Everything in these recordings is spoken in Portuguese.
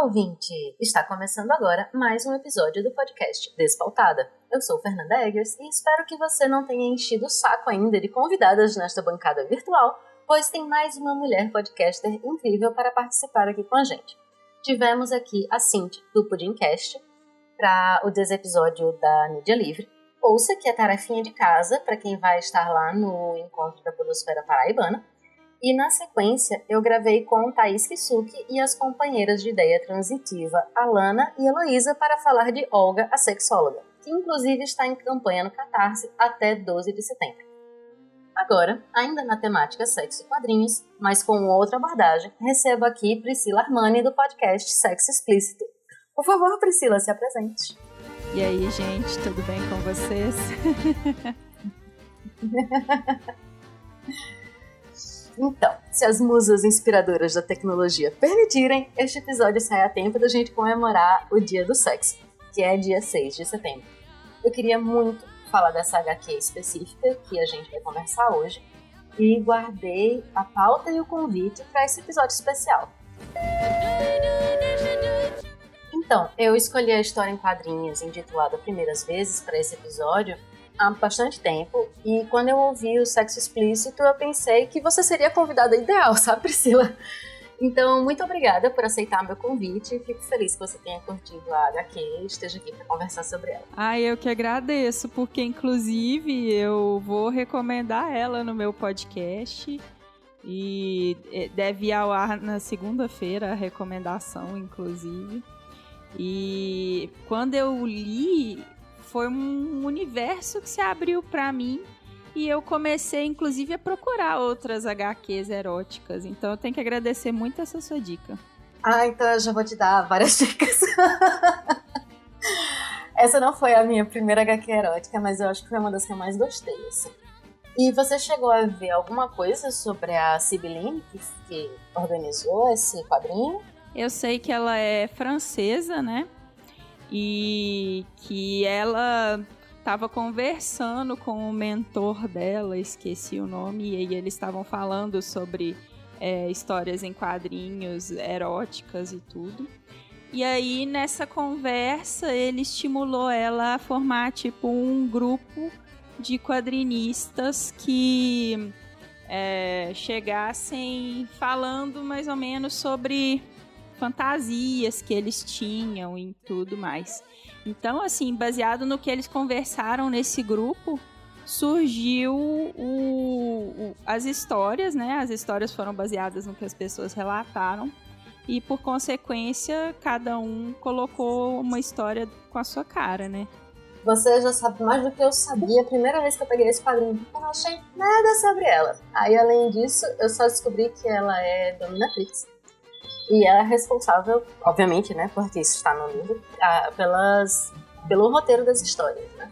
ouvinte! Está começando agora mais um episódio do podcast Despautada. Eu sou Fernanda Eggers e espero que você não tenha enchido o saco ainda de convidadas nesta bancada virtual, pois tem mais uma mulher podcaster incrível para participar aqui com a gente. Tivemos aqui a Cindy, do Pudimcast, para o desepisódio da Mídia Livre. Ouça que é tarefinha de casa para quem vai estar lá no encontro da Podosfera Paraibana. E na sequência, eu gravei com Thaís Kisuki e as companheiras de ideia transitiva, Alana e Heloísa, para falar de Olga, a sexóloga, que inclusive está em campanha no Catarse até 12 de setembro. Agora, ainda na temática sexo e quadrinhos, mas com outra abordagem, recebo aqui Priscila Armani do podcast Sexo Explícito. Por favor, Priscila, se apresente. E aí, gente, tudo bem com vocês? Então, se as musas inspiradoras da tecnologia permitirem, este episódio sai a tempo da gente comemorar o Dia do Sexo, que é dia 6 de setembro. Eu queria muito falar dessa HQ específica que a gente vai conversar hoje e guardei a pauta e o convite para esse episódio especial. Então, eu escolhi a história em quadrinhos intitulada Primeiras Vezes para esse episódio há bastante tempo, e quando eu ouvi o Sexo Explícito, eu pensei que você seria a convidada ideal, sabe, Priscila? Então, muito obrigada por aceitar meu convite e fico feliz que você tenha curtido a HQ e esteja aqui para conversar sobre ela. Eu que agradeço, porque inclusive eu vou recomendar ela no meu podcast e deve ir ao ar na segunda-feira a recomendação, inclusive. E quando eu li, foi um universo que se abriu para mim e eu comecei, inclusive, a procurar outras HQs eróticas. Então, eu tenho que agradecer muito essa sua dica. Então eu já vou te dar várias dicas. Essa não foi a minha primeira HQ erótica, mas eu acho que foi uma das que eu mais gostei, assim. E você chegou a ver alguma coisa sobre a Sibylline, que organizou esse quadrinho? Eu sei que ela é francesa, né? E que ela estava conversando com o mentor dela, esqueci o nome, e aí eles estavam falando sobre histórias em quadrinhos eróticas e tudo. E aí, nessa conversa, ele estimulou ela a formar tipo um grupo de quadrinistas que chegassem falando mais ou menos sobre fantasias que eles tinham e tudo mais. Então, assim, baseado no que eles conversaram nesse grupo, surgiu as histórias, né? As histórias foram baseadas no que as pessoas relataram e, por consequência, cada um colocou uma história com a sua cara, né? Você já sabe mais do que eu sabia a primeira vez que eu peguei esse quadrinho, eu não achei nada sobre ela. Aí, além disso, eu só descobri que ela é dominatrix. E ela é responsável, obviamente, né, porque isso está no livro, pelo roteiro das histórias, né?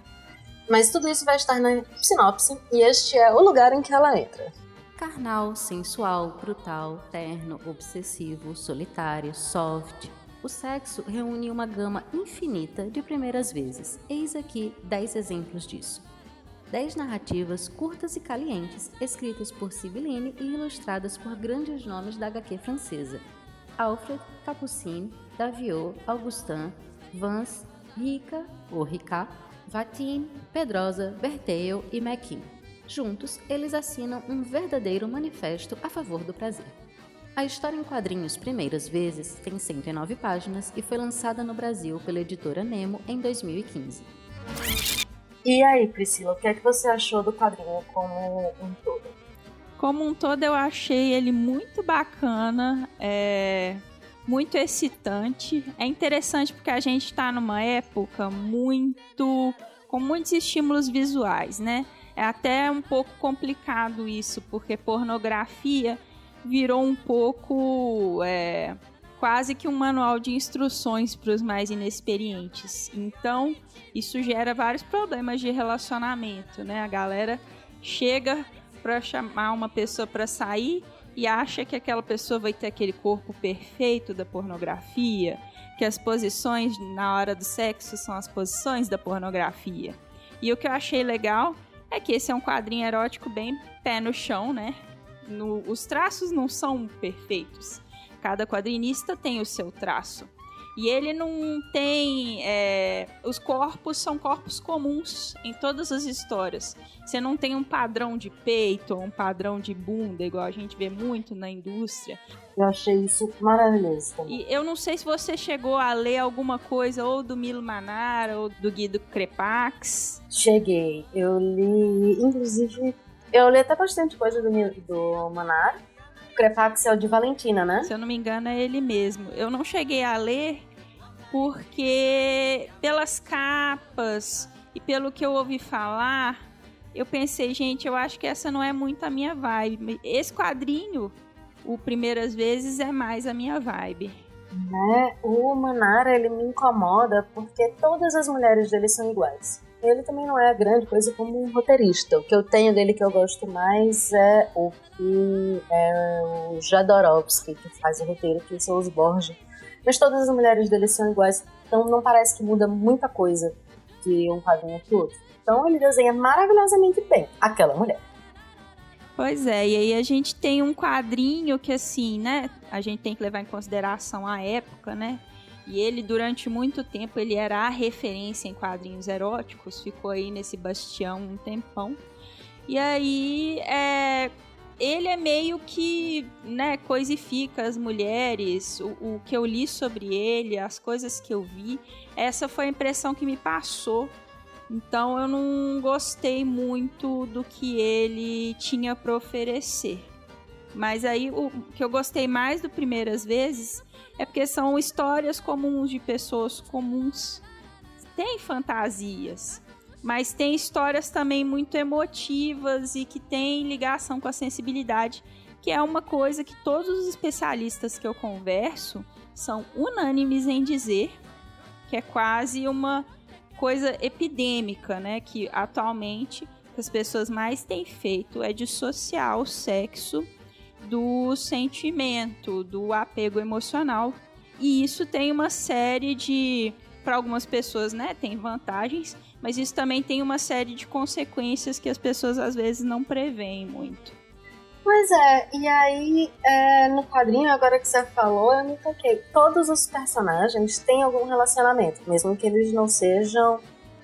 Mas tudo isso vai estar na sinopse, e este é o lugar em que ela entra. Carnal, sensual, brutal, terno, obsessivo, solitário, soft. O sexo reúne uma gama infinita de primeiras vezes. Eis aqui 10 exemplos disso. 10 narrativas curtas e calientes, escritas por Sibylline e ilustradas por grandes nomes da HQ francesa. Alfred, Capucine, Daviau, Augustin, Vance, Rica, ou Ricard, Vatine, Pedrosa, Bertheil e Mekin. Juntos, eles assinam um verdadeiro manifesto a favor do prazer. A história em quadrinhos Primeiras Vezes tem 109 páginas e foi lançada no Brasil pela editora Nemo em 2015. E aí, Priscila, o que é que você achou do quadrinho como um todo? Como um todo, eu achei ele muito bacana, muito excitante. É interessante porque a gente está numa época com muitos estímulos visuais, né? É até um pouco complicado isso, porque pornografia virou um pouco quase que um manual de instruções para os mais inexperientes. Então, isso gera vários problemas de relacionamento, né? A galera chega para chamar uma pessoa para sair e acha que aquela pessoa vai ter aquele corpo perfeito da pornografia, que as posições na hora do sexo são as posições da pornografia. E o que eu achei legal é que esse é um quadrinho erótico bem pé no chão, né? Os traços não são perfeitos. Cada quadrinista tem o seu traço. E ele não tem... os corpos são corpos comuns em todas as histórias. Você não tem um padrão de peito ou um padrão de bunda, igual a gente vê muito na indústria. Eu achei isso maravilhoso também. E eu não sei se você chegou a ler alguma coisa ou do Milo Manara ou do Guido Crepax. Cheguei. Eu li, inclusive... Eu li até bastante coisa do Manara. O Crepax é o de Valentina, né? Se eu não me engano, é ele mesmo. Eu não cheguei a ler porque, pelas capas e pelo que eu ouvi falar, eu pensei, gente, eu acho que essa não é muito a minha vibe. Esse quadrinho, o Primeiras Vezes, é mais a minha vibe. Né? O Manara, ele me incomoda porque todas as mulheres dele são iguais. Ele também não é grande coisa como um roteirista. O que eu tenho dele que eu gosto mais é o Jodorowsky, que faz o roteiro, que são os Borges. Mas todas as mulheres dele são iguais, então não parece que muda muita coisa de um quadrinho pro outro. Então ele desenha maravilhosamente bem aquela mulher. Pois é, e aí a gente tem um quadrinho que, assim, né, a gente tem que levar em consideração a época, né? E ele, durante muito tempo, ele era a referência em quadrinhos eróticos, ficou aí nesse bastião um tempão. E aí, ele é meio que, né, coisifica as mulheres, o que eu li sobre ele, as coisas que eu vi, essa foi a impressão que me passou. Então eu não gostei muito do que ele tinha para oferecer. Mas aí o que eu gostei mais do Primeiras Vezes é porque são histórias comuns de pessoas comuns. Tem fantasias, mas tem histórias também muito emotivas e que tem ligação com a sensibilidade, que é uma coisa que todos os especialistas que eu converso são unânimes em dizer, que é quase uma coisa epidêmica, né? Que atualmente as pessoas mais têm feito é dissociar o sexo do sentimento, do apego emocional. E isso tem uma série de... Para algumas pessoas, né, tem vantagens, mas isso também tem uma série de consequências que as pessoas às vezes não preveem muito. Pois é, e aí no quadrinho, agora que você falou, eu me toquei. Todos os personagens têm algum relacionamento, mesmo que eles não sejam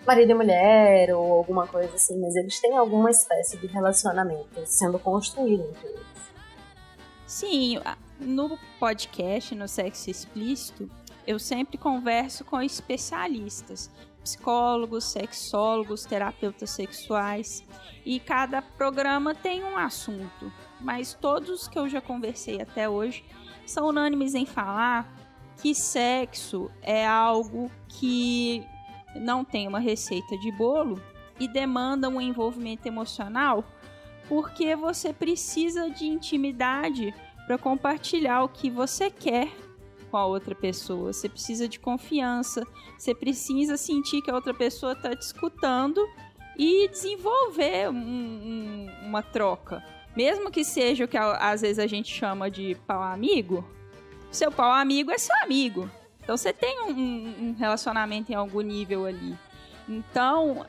marido e mulher ou alguma coisa assim, mas eles têm alguma espécie de relacionamento sendo construído entre eles. Sim, no podcast, no Sexo Explícito, eu sempre converso com especialistas, psicólogos, sexólogos, terapeutas sexuais, e cada programa tem um assunto, mas todos que eu já conversei até hoje são unânimes em falar que sexo é algo que não tem uma receita de bolo e demanda um envolvimento emocional, porque você precisa de intimidade para compartilhar o que você quer com a outra pessoa. Você precisa de confiança, você precisa sentir que a outra pessoa está te escutando e desenvolver uma troca. Mesmo que seja o que às vezes a gente chama de pau amigo, seu pau amigo é seu amigo. Então você tem um relacionamento em algum nível ali. Então,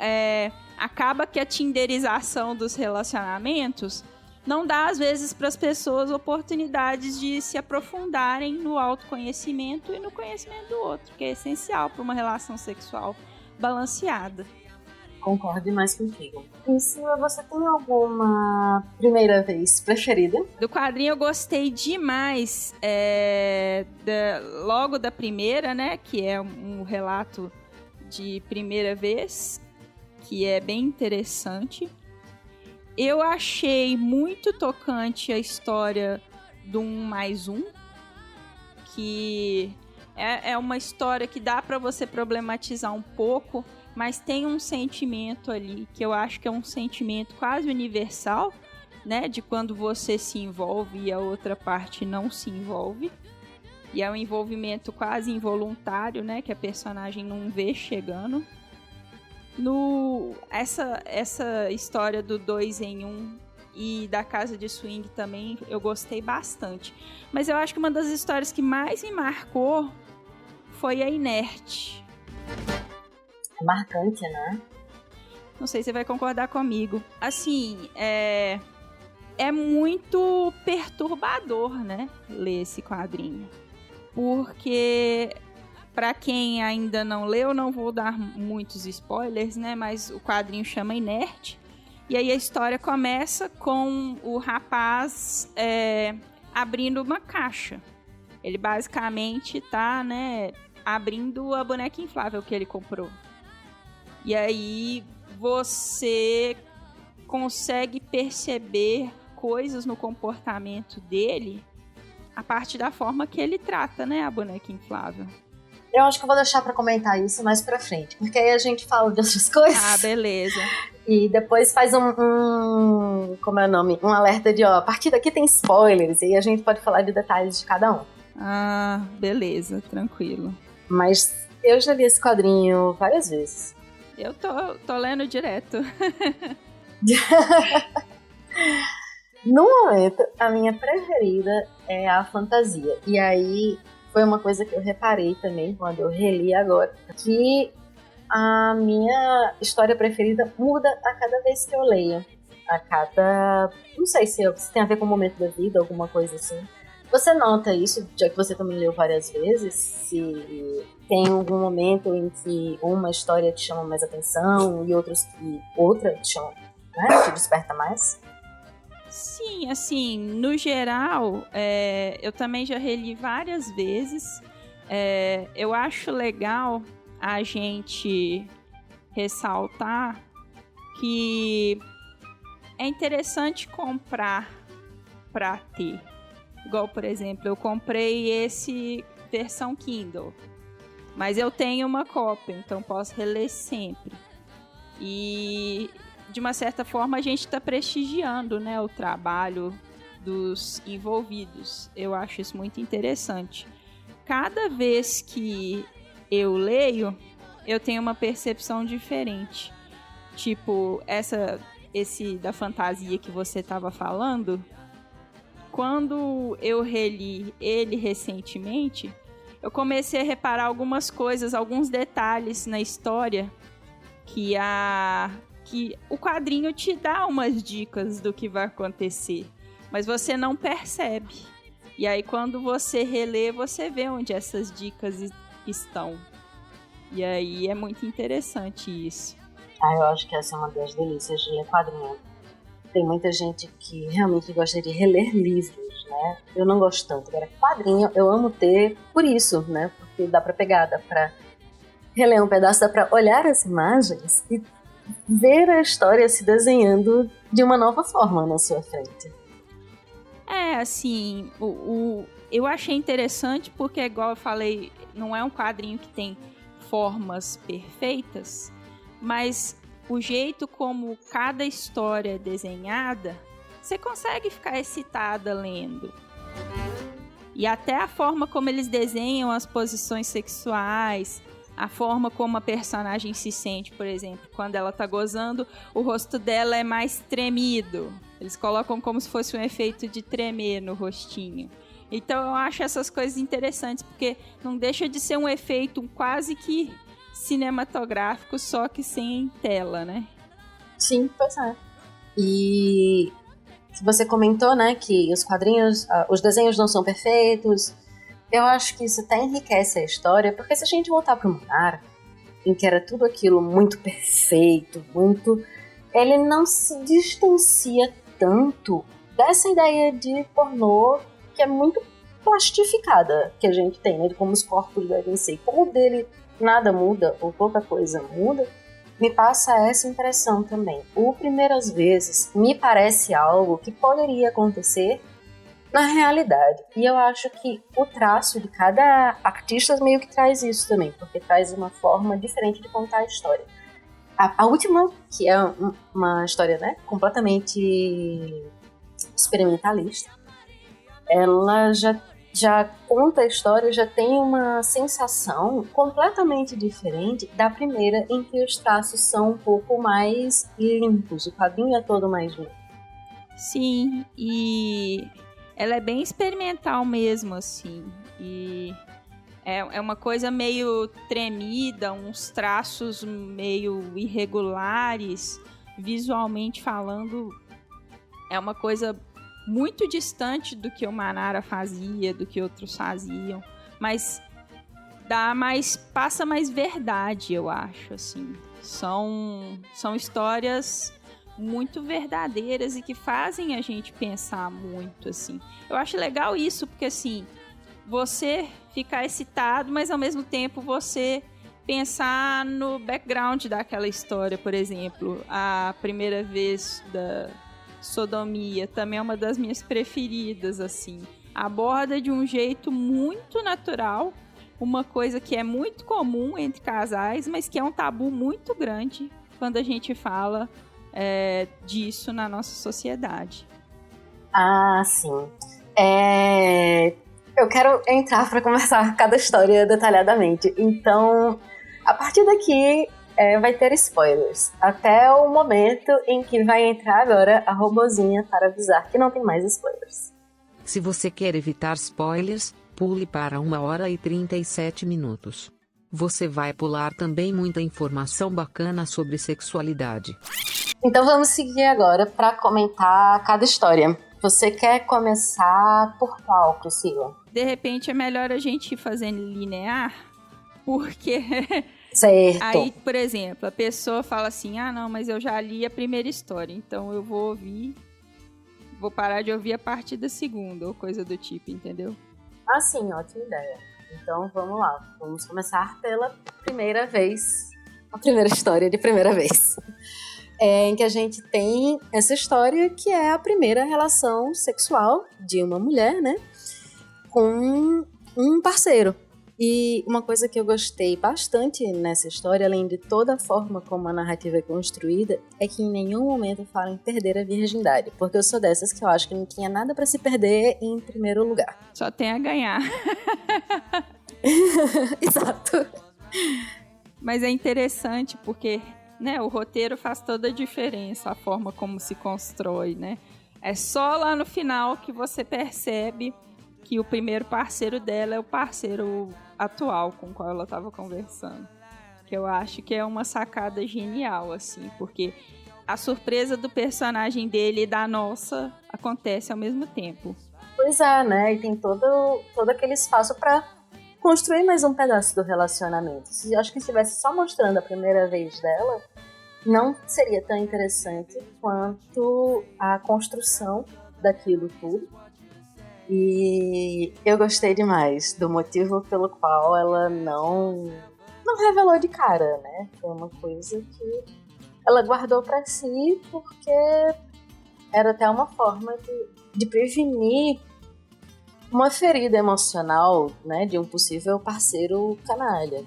acaba que a tinderização dos relacionamentos não dá, às vezes, para as pessoas oportunidades de se aprofundarem no autoconhecimento e no conhecimento do outro, que é essencial para uma relação sexual balanceada. Concordo demais contigo. Priscila, você tem alguma primeira vez preferida? Do quadrinho eu gostei demais, logo da primeira, né, que é um relato de primeira vez, que é bem interessante. Eu achei muito tocante a história do 1+1, que é uma história que dá para você problematizar um pouco, mas tem um sentimento ali que eu acho que é um sentimento quase universal, né, de quando você se envolve e a outra parte não se envolve. E é um envolvimento quase involuntário, né, que a personagem não vê chegando. Essa história do 2 em 1 e da Casa de Swing também eu gostei bastante. Mas eu acho que uma das histórias que mais me marcou foi a Inerte. É marcante, né? Não sei se você vai concordar comigo. Assim, é muito perturbador, né, ler esse quadrinho. Porque Para quem ainda não leu, não vou dar muitos spoilers, né? Mas o quadrinho chama Inerte. E aí a história começa com o rapaz abrindo uma caixa. Ele basicamente tá, né, abrindo a boneca inflável que ele comprou. E aí você consegue perceber coisas no comportamento dele a partir da forma que ele trata, né, a boneca inflável. Eu acho que eu vou deixar pra comentar isso mais pra frente, porque aí a gente fala de outras coisas. Ah, beleza. E depois faz como é o nome? Um alerta de, a partir daqui tem spoilers, e aí a gente pode falar de detalhes de cada um. Ah, beleza, tranquilo. Mas eu já li esse quadrinho várias vezes. Eu tô lendo direto. No momento, a minha preferida é a fantasia. E aí foi uma coisa que eu reparei também quando eu reli agora, que a minha história preferida muda a cada vez que eu leio. Não sei se tem a ver com o momento da vida, alguma coisa assim. Você nota isso, já que você também leu várias vezes? Se tem algum momento em que uma história te chama mais atenção e outra te chama, né, te desperta mais? Sim, assim, no geral, eu também já reli várias vezes. Eu acho legal a gente ressaltar que é interessante comprar para ter. Igual, por exemplo, eu comprei esse versão Kindle, mas eu tenho uma cópia, então posso reler sempre. E, de uma certa forma, a gente está prestigiando, né, o trabalho dos envolvidos. Eu acho isso muito interessante. Cada vez que eu leio, eu tenho uma percepção diferente. Tipo, esse da fantasia que você estava falando, quando eu reli ele recentemente, eu comecei a reparar algumas coisas, alguns detalhes na história que o quadrinho te dá umas dicas do que vai acontecer, mas você não percebe. E aí, quando você relê, você vê onde essas dicas estão. E aí é muito interessante isso. Eu acho que essa é uma das delícias de ler quadrinho. Tem muita gente que realmente gosta de reler livros, né? Eu não gosto tanto. Agora, quadrinho eu amo ter por isso, né? Porque dá pra pegar, dá pra reler um pedaço, dá pra olhar as imagens e ver a história se desenhando de uma nova forma na sua frente. Assim, eu achei interessante porque, igual eu falei, não é um quadrinho que tem formas perfeitas, mas o jeito como cada história é desenhada, você consegue ficar excitada lendo. E até a forma como eles desenham as posições sexuais, a forma como a personagem se sente, por exemplo, quando ela tá gozando, o rosto dela é mais tremido. Eles colocam como se fosse um efeito de tremer no rostinho. Então eu acho essas coisas interessantes, porque não deixa de ser um efeito quase que cinematográfico, só que sem tela, né? Sim, pois é. E você comentou, né, que os quadrinhos, os desenhos não são perfeitos. Eu acho que isso até enriquece a história, porque se a gente voltar pro Manara, em que era tudo aquilo muito perfeito, ele não se distancia tanto dessa ideia de pornô que é muito plastificada que a gente tem, né, de como os corpos devem ser. Como o dele nada muda, ou pouca coisa muda, me passa essa impressão também. O Primeiras Vezes me parece algo que poderia acontecer na realidade. E eu acho que o traço de cada artista meio que traz isso também, porque traz uma forma diferente de contar a história. A última, que é uma história, né, completamente experimentalista, ela já conta a história, já tem uma sensação completamente diferente da primeira, em que os traços são um pouco mais limpos, o quadrinho é todo mais limpo. Sim, e ela é bem experimental mesmo, assim, e é uma coisa meio tremida, uns traços meio irregulares, visualmente falando, é uma coisa muito distante do que o Manara fazia, do que outros faziam, mas passa mais verdade, eu acho, assim. São histórias muito verdadeiras e que fazem a gente pensar muito, assim. Eu acho legal isso, porque, assim, você ficar excitado, mas ao mesmo tempo você pensar no background daquela história, por exemplo. A primeira vez da sodomia também é uma das minhas preferidas, assim. Aborda de um jeito muito natural uma coisa que é muito comum entre casais, mas que é um tabu muito grande quando a gente fala disso na nossa sociedade. Ah, sim. Eu quero entrar para conversar cada história detalhadamente. Então, a partir daqui vai ter spoilers. Até o momento em que vai entrar agora a robozinha para avisar que não tem mais spoilers. Se você quer evitar spoilers, pule para 1h37. Você vai pular também muita informação bacana sobre sexualidade. Então vamos seguir agora para comentar cada história. Você quer começar por qual, Priscila? De repente é melhor a gente ir fazendo linear, porque certo. Aí, por exemplo, a pessoa fala assim, não, mas eu já li a primeira história, então eu vou parar de ouvir a partir da segunda, ou coisa do tipo, entendeu? Ah, sim, ótima ideia. Então vamos lá, vamos começar pela primeira vez, a primeira história de primeira vez. Em que a gente tem essa história que é a primeira relação sexual de uma mulher, né, com um parceiro. E uma coisa que eu gostei bastante nessa história, além de toda a forma como a narrativa é construída, é que em nenhum momento falam em perder a virgindade. Porque eu sou dessas que eu acho que não tinha nada pra se perder em primeiro lugar. Só tem a ganhar. Exato. Mas é interessante porque, né, o roteiro faz toda a diferença, a forma como se constrói, né? É só lá no final que você percebe que o primeiro parceiro dela é o parceiro atual com o qual ela estava conversando. Que eu acho que é uma sacada genial, assim, porque a surpresa do personagem dele e da nossa acontece ao mesmo tempo. Pois é, né? E tem todo aquele espaço para construir mais um pedaço do relacionamento. Acho que se estivesse só mostrando a primeira vez dela, não seria tão interessante quanto a construção daquilo tudo. E eu gostei demais do motivo pelo qual ela não revelou de cara, né? Foi uma coisa que ela guardou pra si porque era até uma forma de prevenir uma ferida emocional, né? De um possível parceiro canalha.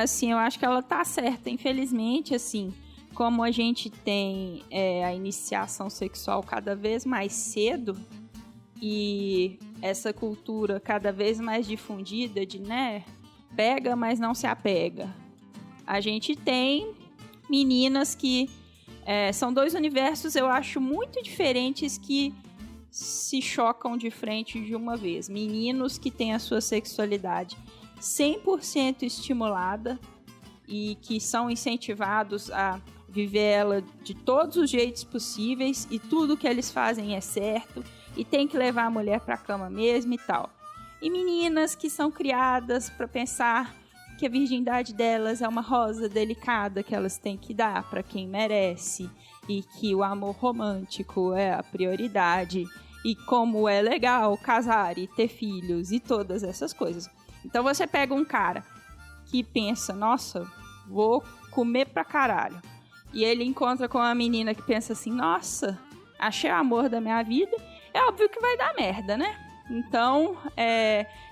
Assim, eu acho que ela tá certa. Infelizmente, assim, como a gente tem a iniciação sexual cada vez mais cedo, e essa cultura cada vez mais difundida de, né, pega, mas não se apega. A gente tem meninas que são dois universos, eu acho, muito diferentes que se chocam de frente de uma vez. Meninos que têm a sua sexualidade 100% estimulada e que são incentivados a viver ela de todos os jeitos possíveis e tudo que eles fazem é certo. E tem que levar a mulher pra cama mesmo e tal. E meninas que são criadas pra pensar que a virgindade delas é uma rosa delicada que elas têm que dar pra quem merece. E que o amor romântico é a prioridade. E como é legal casar e ter filhos e todas essas coisas. Então você pega um cara que pensa, nossa, vou comer pra caralho. E ele encontra com uma menina que pensa assim, nossa, achei o amor da minha vida. É óbvio que vai dar merda, né? Então,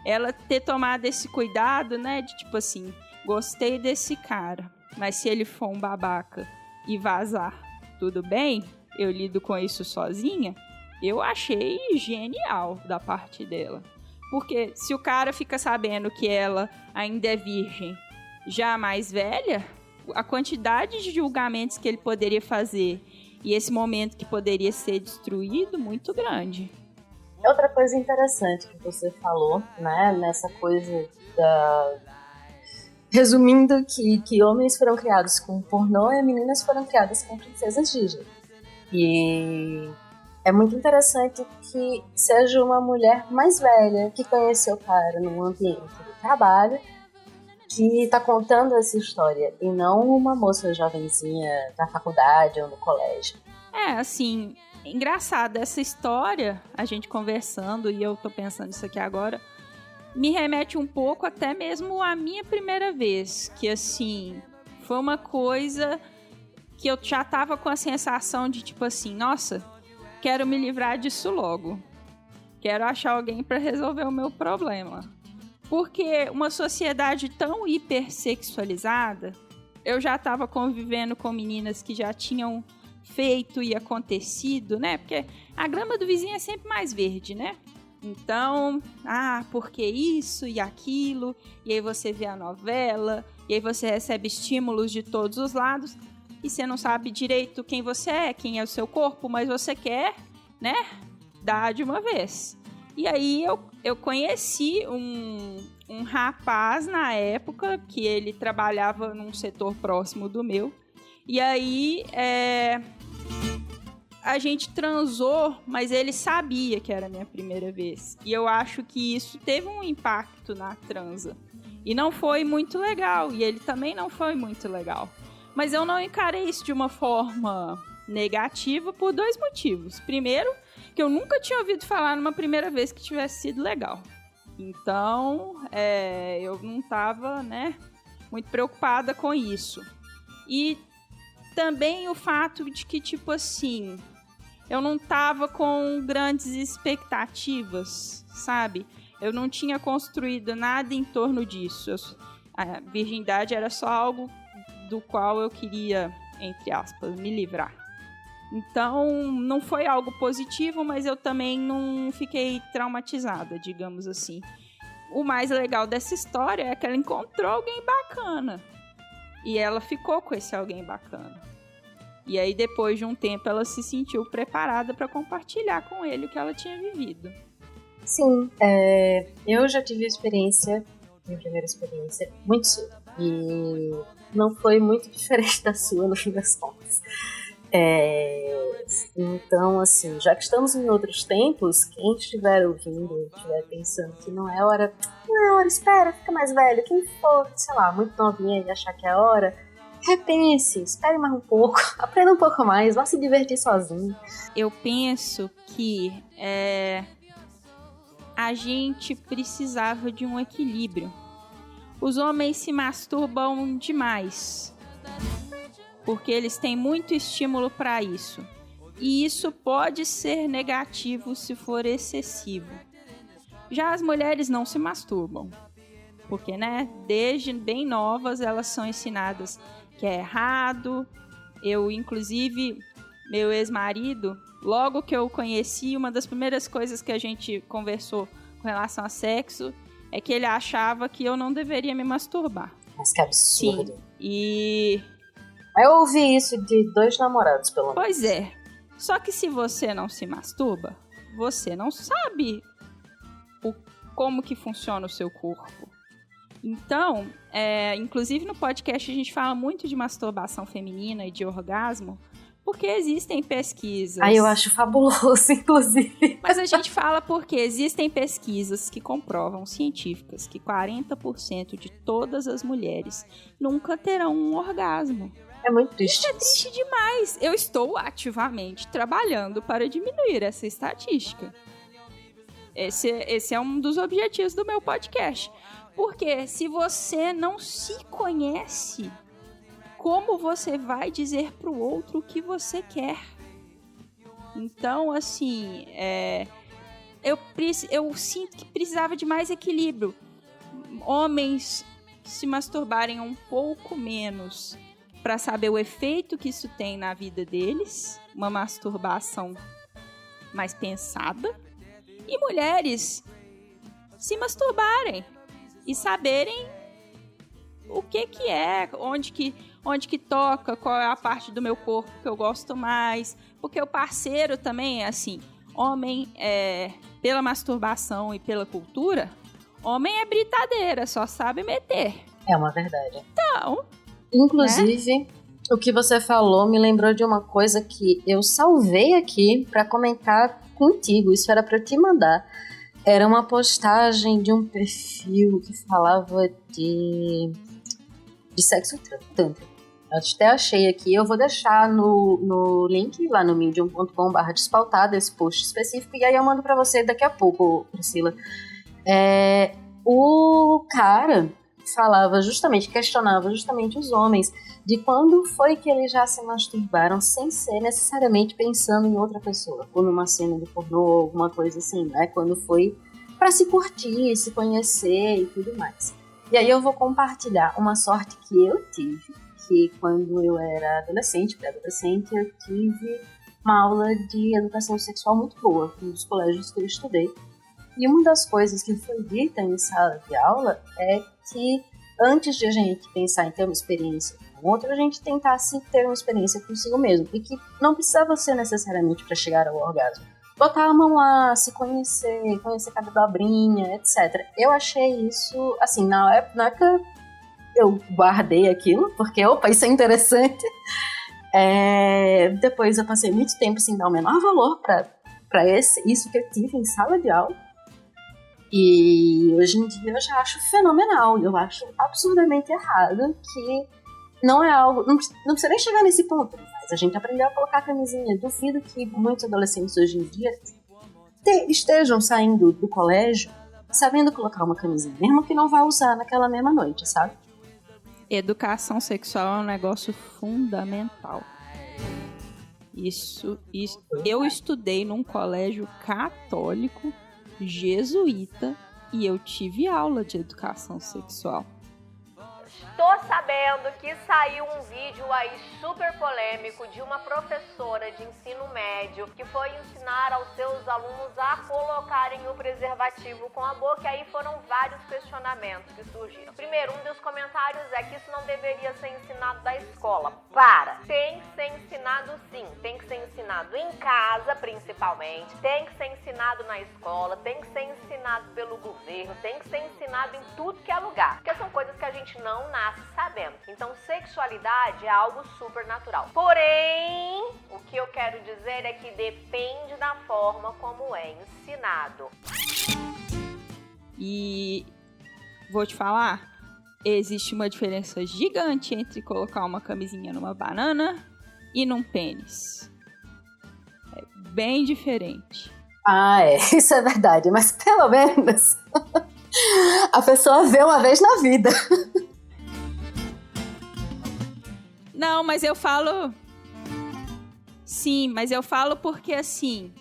ela ter tomado esse cuidado, né? De tipo assim, gostei desse cara, mas se ele for um babaca e vazar, tudo bem? Eu lido com isso sozinha. Eu achei genial da parte dela. Porque se o cara fica sabendo que ela ainda é virgem, já mais velha, a quantidade de julgamentos que ele poderia fazer e esse momento que poderia ser destruído, muito grande. Outra coisa interessante que você falou, né, nessa coisa resumindo que homens foram criados com pornô e meninas foram criadas com princesas Disney. E É muito interessante que seja uma mulher mais velha que conheceu o cara num ambiente de trabalho que tá contando essa história, e não uma moça jovenzinha da faculdade ou no colégio. Assim, engraçado, essa história, a gente conversando, e eu tô pensando isso aqui agora, me remete um pouco até mesmo à minha primeira vez, que assim, foi uma coisa que eu já tava com a sensação de tipo assim, nossa, quero me livrar disso logo. Quero achar alguém para resolver o meu problema. Porque uma sociedade tão hipersexualizada, eu já tava convivendo com meninas que já tinham feito e acontecido, né? Porque a grama do vizinho é sempre mais verde, né? Então, porque isso e aquilo, e aí você vê a novela, e aí você recebe estímulos de todos os lados, e você não sabe direito quem você é, quem é o seu corpo, mas você quer, né, dar de uma vez. E aí eu conheci um rapaz na época, que ele trabalhava num setor próximo do meu, e aí a gente transou, mas ele sabia que era a minha primeira vez. E eu acho que isso teve um impacto na transa. E não foi muito legal. E ele também não foi muito legal. Mas eu não encarei isso de uma forma negativa por 2 motivos. Primeiro, que eu nunca tinha ouvido falar numa primeira vez que tivesse sido legal. Então, eu não estava, né, muito preocupada com isso. E também o fato de que, tipo assim, eu não tava com grandes expectativas, sabe? Eu não tinha construído nada em torno disso. A virgindade era só algo do qual eu queria, entre aspas, me livrar. Então, não foi algo positivo, mas eu também não fiquei traumatizada, digamos assim. O mais legal dessa história é que ela encontrou alguém bacana. E ela ficou com esse alguém bacana. E aí, depois de um tempo, ela se sentiu preparada para compartilhar com ele o que ela tinha vivido. Sim, eu já tive minha primeira experiência, muito cedo. E não foi muito diferente da sua, no fim das contas. Então, assim, já que estamos em outros tempos, quem estiver ouvindo, estiver pensando que não é hora, espera, fica mais velho. Quem for, sei lá, muito novinha e achar que é hora, repense, espere mais um pouco, aprenda um pouco mais, vá se divertir sozinho. Eu penso que a gente precisava de um equilíbrio. Os homens se masturbam demais, porque eles têm muito estímulo para isso. E isso pode ser negativo se for excessivo. Já as mulheres não se masturbam, porque, né, desde bem novas elas são ensinadas que é errado. Eu, inclusive, meu ex-marido, logo que eu o conheci, uma das primeiras coisas que a gente conversou com relação a sexo é que ele achava que eu não deveria me masturbar. Mas que absurdo. Sim, e... Eu ouvi isso de 2 namorados, pelo menos. Pois é. Só que se você não se masturba, você não sabe como que funciona o seu corpo. Então, inclusive no podcast a gente fala muito de masturbação feminina e de orgasmo, porque existem pesquisas... Eu acho fabuloso, inclusive. Mas a gente fala porque existem pesquisas que comprovam, científicas, que 40% de todas as mulheres nunca terão um orgasmo. É muito triste. Isso é triste demais. Eu estou ativamente trabalhando para diminuir essa estatística. Esse é um dos objetivos do meu podcast. Porque se você não se conhece, como você vai dizer para o outro o que você quer? Então, assim, eu sinto que precisava de mais equilíbrio. Homens se masturbarem um pouco menos para saber o efeito que isso tem na vida deles, uma masturbação mais pensada, e mulheres se masturbarem e saberem o que é, onde que toca, qual é a parte do meu corpo que eu gosto mais, porque o parceiro também é assim, homem pela masturbação e pela cultura, homem é britadeira, só sabe meter. É uma verdade. Então... Inclusive, O que você falou me lembrou de uma coisa que eu salvei aqui pra comentar contigo. Isso era pra eu te mandar. Era uma postagem de um perfil que falava de sexo tântrico. Eu até achei aqui. Eu vou deixar no link lá no medium.com/despautada esse post específico. E aí eu mando pra você daqui a pouco, Priscila. O cara questionava justamente os homens de quando foi que eles já se masturbaram sem ser necessariamente pensando em outra pessoa, ou numa cena de pornô, alguma coisa assim, né? Quando foi pra se curtir, se conhecer e tudo mais. E aí eu vou compartilhar uma sorte que eu tive, que quando eu era adolescente, pré-adolescente, eu tive uma aula de educação sexual muito boa, um dos colégios que eu estudei. E uma das coisas que foi dita em sala de aula é que antes de a gente pensar em ter uma experiência com outro, a gente tentasse ter uma experiência consigo mesmo. E que não precisava ser necessariamente para chegar ao orgasmo. Botar a mão lá, se conhecer cada dobrinha, etc. Eu achei isso, assim, na época eu guardei aquilo, porque, opa, isso é interessante. Depois eu passei muito tempo sem dar o menor valor para isso que eu tive em sala de aula. E hoje em dia eu já acho fenomenal. Eu acho absurdamente errado que não é algo... Não precisa nem chegar nesse ponto, mas a gente aprendeu a colocar a camisinha. Duvido que muitos adolescentes hoje em dia estejam saindo do colégio sabendo colocar uma camisinha, mesmo que não vá usar naquela mesma noite, sabe? Educação sexual é um negócio fundamental. Isso. Eu estudei num colégio católico jesuíta e eu tive aula de educação sexual. Tô sabendo que saiu um vídeo aí super polêmico de uma professora de ensino médio que foi ensinar aos seus alunos a colocarem o preservativo com a boca, e aí foram vários questionamentos que surgiram. Primeiro, um dos comentários é que isso não deveria ser ensinado da escola. Tem que ser ensinado sim, tem que ser ensinado em casa principalmente, tem que ser ensinado na escola, tem que ser ensinado pelo governo, tem que ser ensinado em tudo que é lugar, porque são coisas que a gente não nasce sabendo. Então, sexualidade é algo super natural. Porém, o que eu quero dizer é que depende da forma como é ensinado. E vou te falar, existe uma diferença gigante entre colocar uma camisinha numa banana e num pênis. É bem diferente. Isso é verdade, mas pelo menos a pessoa vê uma vez na vida. Não, mas eu falo... Sim, mas eu falo porque, assim,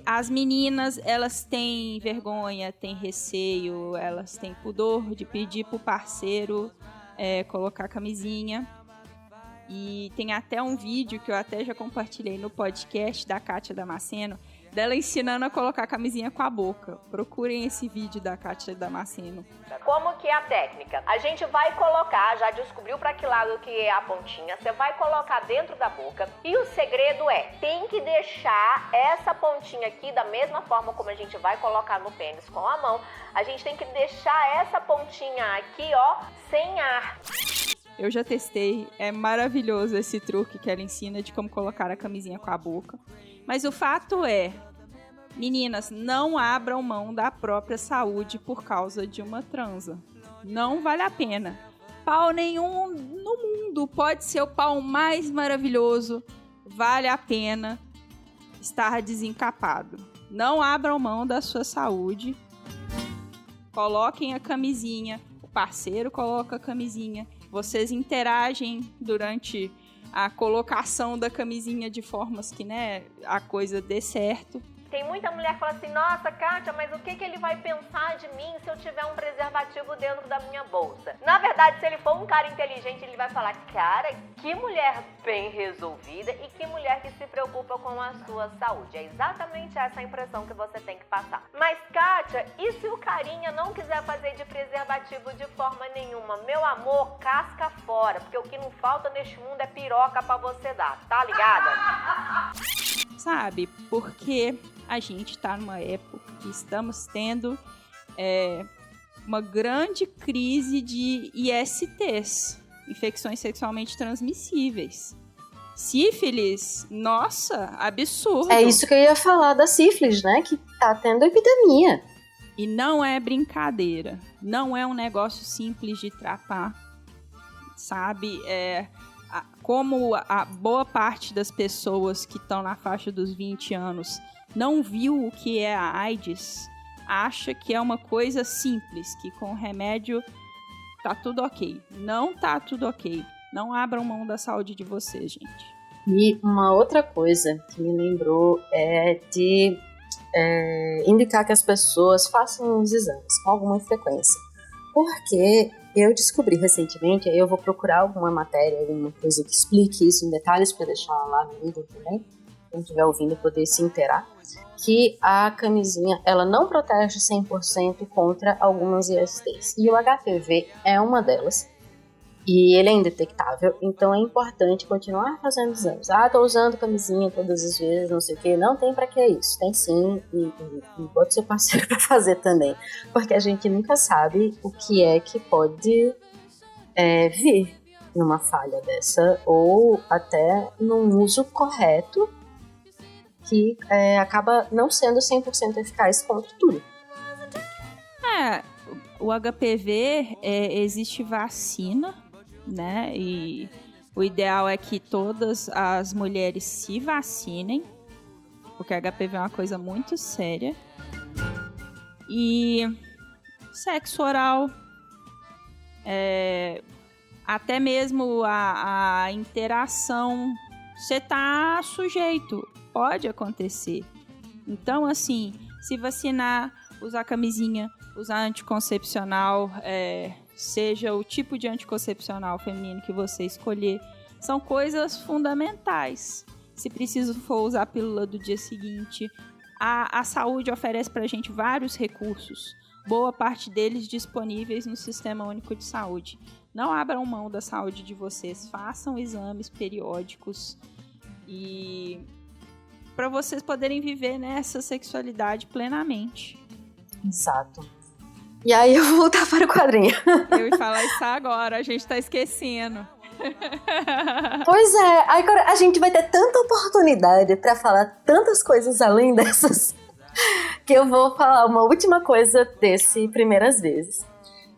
as meninas, elas têm vergonha, têm receio, elas têm pudor de pedir pro parceiro colocar camisinha. E tem até um vídeo que eu até já compartilhei no podcast da Kátia Damasceno, dela ensinando a colocar a camisinha com a boca. Procurem esse vídeo da Kátia Damasceno. Como que é a técnica? A gente vai colocar, já descobriu para que lado que é a pontinha, você vai colocar dentro da boca. E o segredo tem que deixar essa pontinha aqui da mesma forma como a gente vai colocar no pênis com a mão. A gente tem que deixar essa pontinha aqui, ó, sem ar. Eu já testei, é maravilhoso esse truque que ela ensina de como colocar a camisinha com a boca. Mas o fato é, meninas, não abram mão da própria saúde por causa de uma transa. Não vale a pena. Pau nenhum no mundo, pode ser o pau mais maravilhoso, vale a pena estar desencapado. Não abram mão da sua saúde. Coloquem a camisinha, o parceiro coloca a camisinha. Vocês interagem durante a colocação da camisinha de formas que, né, a coisa dê certo. Tem muita mulher que fala assim, nossa, Kátia, mas o que ele vai pensar de mim se eu tiver um preservativo dentro da minha bolsa? Na verdade, se ele for um cara inteligente, ele vai falar, cara, que mulher bem resolvida e que mulher que se preocupa com a sua saúde. É exatamente essa a impressão que você tem que passar. Mas, Kátia, e se o carinha não quiser fazer de preservativo de forma nenhuma? Meu amor, casca fora, porque o que não falta neste mundo é piroca pra você dar, tá ligada? Sabe, porque a gente tá numa época que estamos tendo uma grande crise de ISTs. infecções sexualmente transmissíveis. Sífilis, nossa, absurdo. É isso que eu ia falar da sífilis, né? Que tá tendo epidemia. E não é brincadeira. Não é um negócio simples de tratar. Sabe? Como a boa parte das pessoas que estão na faixa dos 20 anos não viu o que é a AIDS, acha que é uma coisa simples, que com remédio tá tudo ok. Não tá tudo ok. Não abram mão da saúde de vocês, gente. E uma outra coisa que me lembrou é de indicar que as pessoas façam os exames com alguma frequência. Porque eu descobri recentemente, aí eu vou procurar alguma matéria, alguma coisa que explique isso em detalhes para deixar lá no vídeo também, quem estiver ouvindo poder se inteirar, que a camisinha, ela não protege 100% contra algumas ISTs. E o HPV é uma delas. E ele é indetectável, então é importante continuar fazendo exames. Tô usando camisinha todas as vezes, não sei o que. Não tem pra que isso. Tem sim, e pode ser parceiro pra fazer também. Porque a gente nunca sabe o que é que pode vir numa falha dessa, ou até num uso correto que acaba não sendo 100% eficaz contra tudo. O HPV, existe vacina, né? E o ideal é que todas as mulheres se vacinem, porque HPV é uma coisa muito séria. E sexo oral, até mesmo a interação, você tá sujeito, pode acontecer. Então, assim, se vacinar, usar camisinha, usar anticoncepcional, seja o tipo de anticoncepcional feminino que você escolher, são coisas fundamentais. Se preciso for usar a pílula do dia seguinte, a saúde oferece pra gente vários recursos, boa parte deles disponíveis no Sistema Único de Saúde. Não abram mão da saúde de vocês, façam exames periódicos e para vocês poderem viver nessa sexualidade plenamente. Exato. E aí eu vou voltar para o quadrinho. Eu ia falar isso agora, a gente tá esquecendo. Pois é, agora a gente vai ter tanta oportunidade para falar tantas coisas além dessas, que eu vou falar uma última coisa desse Primeiras Vezes,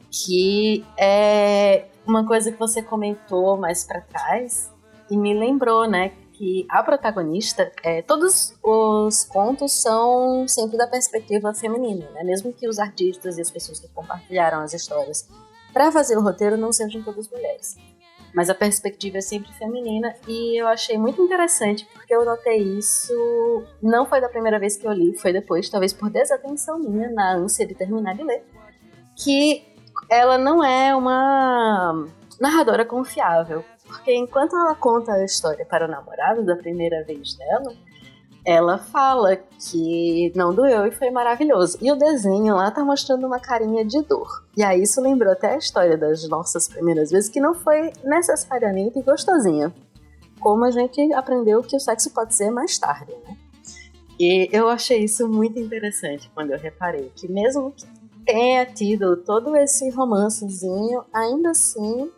que é uma coisa que você comentou mais para trás e me lembrou, né? Que a protagonista, todos os contos são sempre da perspectiva feminina, né? Mesmo que os artistas e as pessoas que compartilharam as histórias para fazer o roteiro não sejam todas mulheres. Mas a perspectiva é sempre feminina e eu achei muito interessante porque eu notei isso, não foi da primeira vez que eu li, foi depois, talvez por desatenção minha na ânsia de terminar de ler, que ela não é uma narradora confiável. Porque enquanto ela conta a história para o namorado da primeira vez dela, ela fala que não doeu e foi maravilhoso. E o desenho lá tá mostrando uma carinha de dor. E aí isso lembrou até a história das nossas primeiras vezes, que não foi necessariamente gostosinha. Como a gente aprendeu que o sexo pode ser mais tarde, né? E eu achei isso muito interessante quando eu reparei que mesmo que tenha tido todo esse romancezinho, ainda assim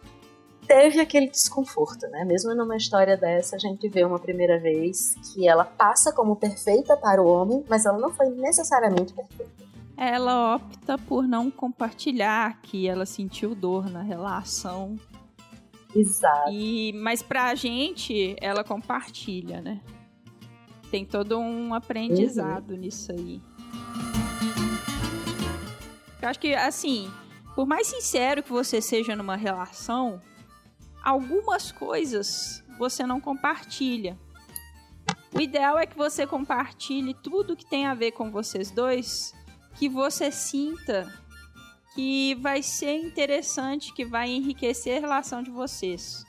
teve aquele desconforto, né? Mesmo numa história dessa, a gente vê uma primeira vez que ela passa como perfeita para o homem, mas ela não foi necessariamente perfeita. Ela opta por não compartilhar que ela sentiu dor na relação. Exato. Mas pra gente, ela compartilha, né? Tem todo um aprendizado nisso aí. Eu acho que, assim, por mais sincero que você seja numa relação, algumas coisas você não compartilha. O ideal é que você compartilhe tudo que tem a ver com vocês dois, que você sinta que vai ser interessante, que vai enriquecer a relação de vocês.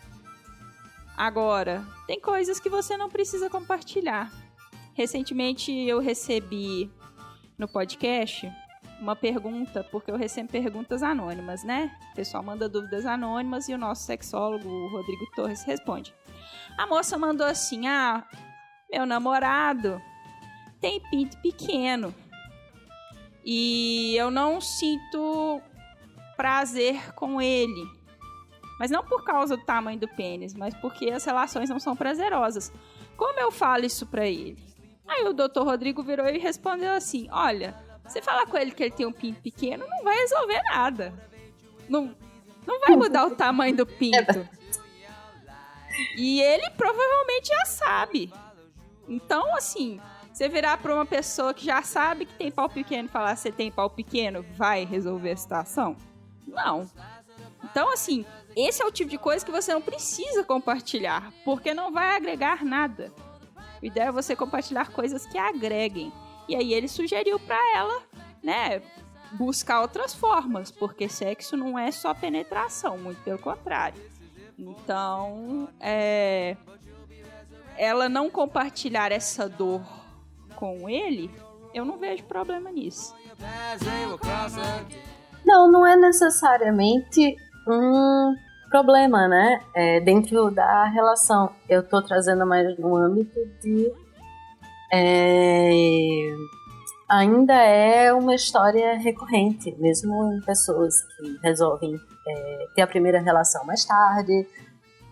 Agora, tem coisas que você não precisa compartilhar. Recentemente eu recebi no podcast uma pergunta, porque eu recebo perguntas anônimas, né? O pessoal manda dúvidas anônimas e o nosso sexólogo, o Rodrigo Torres, responde. A moça mandou assim, meu namorado tem pinto pequeno e eu não sinto prazer com ele. Mas não por causa do tamanho do pênis, mas porque as relações não são prazerosas. Como eu falo isso pra ele? Aí o Dr. Rodrigo virou e respondeu assim, olha, você falar com ele que ele tem um pinto pequeno não vai resolver nada. Não vai mudar o tamanho do pinto. E ele provavelmente já sabe. Então, assim, você virar pra uma pessoa que já sabe que tem pau pequeno e falar você tem pau pequeno, vai resolver a situação? Não. Então, assim, esse é o tipo de coisa que você não precisa compartilhar, porque não vai agregar nada. A ideia é você compartilhar coisas que agreguem. E aí ele sugeriu pra ela, né, buscar outras formas, porque sexo não é só penetração, muito pelo contrário. Então, ela não compartilhar essa dor com ele, eu não vejo problema nisso. Não é necessariamente um problema, né? Dentro da relação. Eu tô trazendo mais no âmbito de... ainda é uma história recorrente, mesmo em pessoas que resolvem ter a primeira relação mais tarde,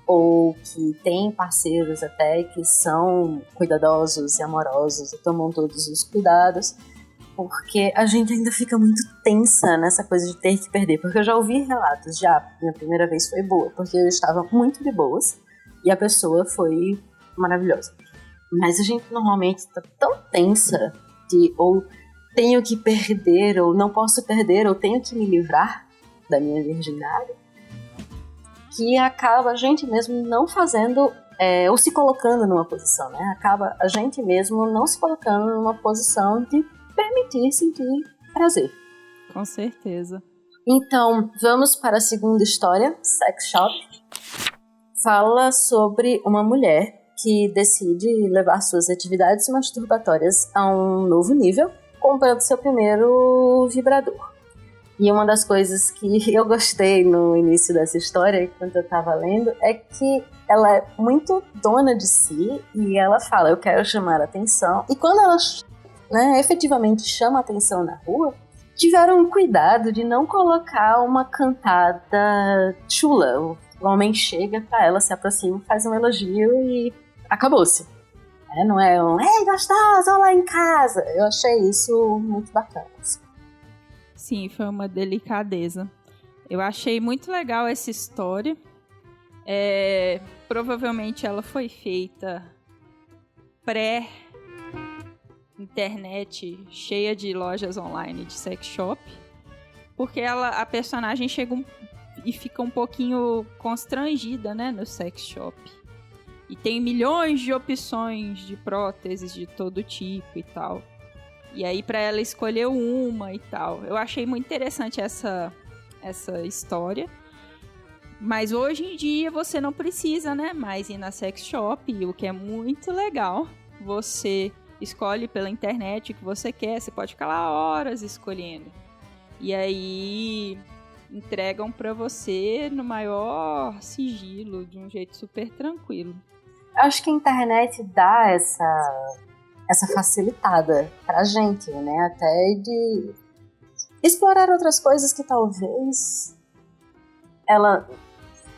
ou que têm parceiros até que são cuidadosos e amorosos e tomam todos os cuidados, porque a gente ainda fica muito tensa nessa coisa de ter que perder, porque eu já ouvi relatos, minha primeira vez foi boa, porque eu estava muito de boas e a pessoa foi maravilhosa, mas a gente normalmente está tão tensa de ou tenho que perder, ou não posso perder, ou tenho que me livrar da minha virgindade, que acaba a gente mesmo não fazendo, ou se colocando numa posição, né? Acaba a gente mesmo não se colocando numa posição de permitir sentir prazer. Com certeza. Então, vamos para a segunda história, Sex Shop. Fala sobre uma mulher que decide levar suas atividades masturbatórias a um novo nível, comprando seu primeiro vibrador. E uma das coisas que eu gostei no início dessa história, quando eu estava lendo, é que ela é muito dona de si e ela fala, eu quero chamar a atenção. E quando ela, né, efetivamente chama a atenção na rua, tiveram cuidado de não colocar uma cantada chula. O homem chega pra ela, se aproxima, faz um elogio e acabou-se. Não é um, ei, gostosa, olá em casa. Eu achei isso muito bacana. Sim, foi uma delicadeza. Eu achei muito legal essa história. Provavelmente ela foi feita pré-internet, cheia de lojas online de sex shop, porque a personagem chega e fica um pouquinho constrangida, né, no sex shop. E tem milhões de opções de próteses de todo tipo e tal. E aí pra ela escolher uma e tal. Eu achei muito interessante essa história. Mas hoje em dia você não precisa, né, mais ir na sex shop, o que é muito legal. Você escolhe pela internet o que você quer, você pode ficar lá horas escolhendo. E aí entregam pra você no maior sigilo, de um jeito super tranquilo. Acho que a internet dá essa facilitada pra gente, né? Até de explorar outras coisas que talvez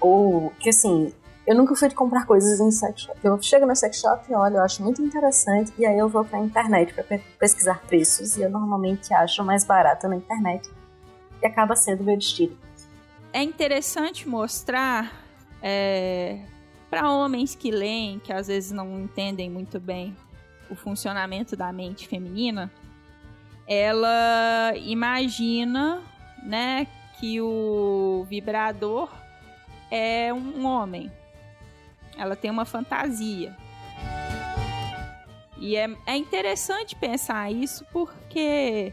ou que assim, eu nunca fui de comprar coisas em sex shop. Eu chego no sex shop e olho, eu acho muito interessante, e aí eu vou pra internet pra pesquisar preços, e eu normalmente acho mais barato na internet, e acaba sendo meu destino. É interessante mostrar para homens que leem, que às vezes não entendem muito bem o funcionamento da mente feminina, ela imagina, né, que o vibrador é um homem. Ela tem uma fantasia. E é interessante pensar isso porque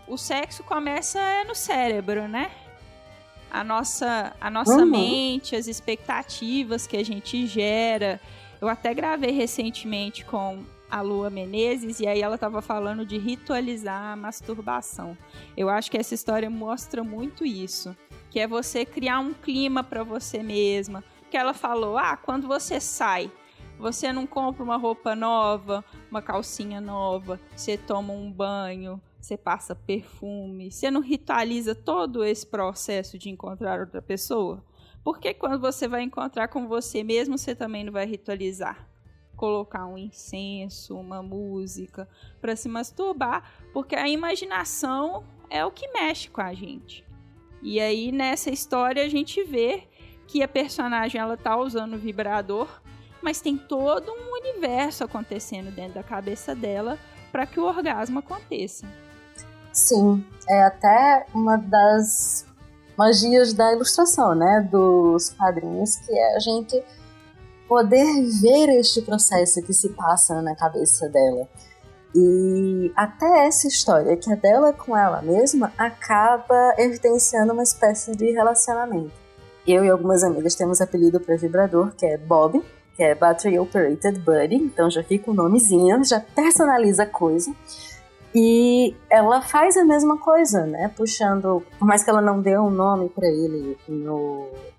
o sexo começa no cérebro, né? A nossa mente, as expectativas que a gente gera. Eu até gravei recentemente com a Lua Menezes e aí ela estava falando de ritualizar a masturbação. Eu acho que essa história mostra muito isso, que é você criar um clima para você mesma. Porque ela falou, quando você sai, você não compra uma roupa nova, uma calcinha nova, você toma um banho, você passa perfume, você não ritualiza todo esse processo de encontrar outra pessoa? Por que quando você vai encontrar com você mesmo, você também não vai ritualizar? Colocar um incenso, uma música para se masturbar, porque a imaginação é o que mexe com a gente. E aí nessa história a gente vê que a personagem ela tá usando o vibrador, mas tem todo um universo acontecendo dentro da cabeça dela para que o orgasmo aconteça. Sim, é até uma das magias da ilustração, né, dos quadrinhos, que é a gente poder ver este processo que se passa na cabeça dela. E até essa história, que é dela com ela mesma, acaba evidenciando uma espécie de relacionamento. Eu e algumas amigas temos apelido para vibrador, que é Bob, que é Battery Operated Buddy, então já fica um nomezinho, já personaliza a coisa. E ela faz a mesma coisa, né? Puxando, por mais que ela não dê um nome para ele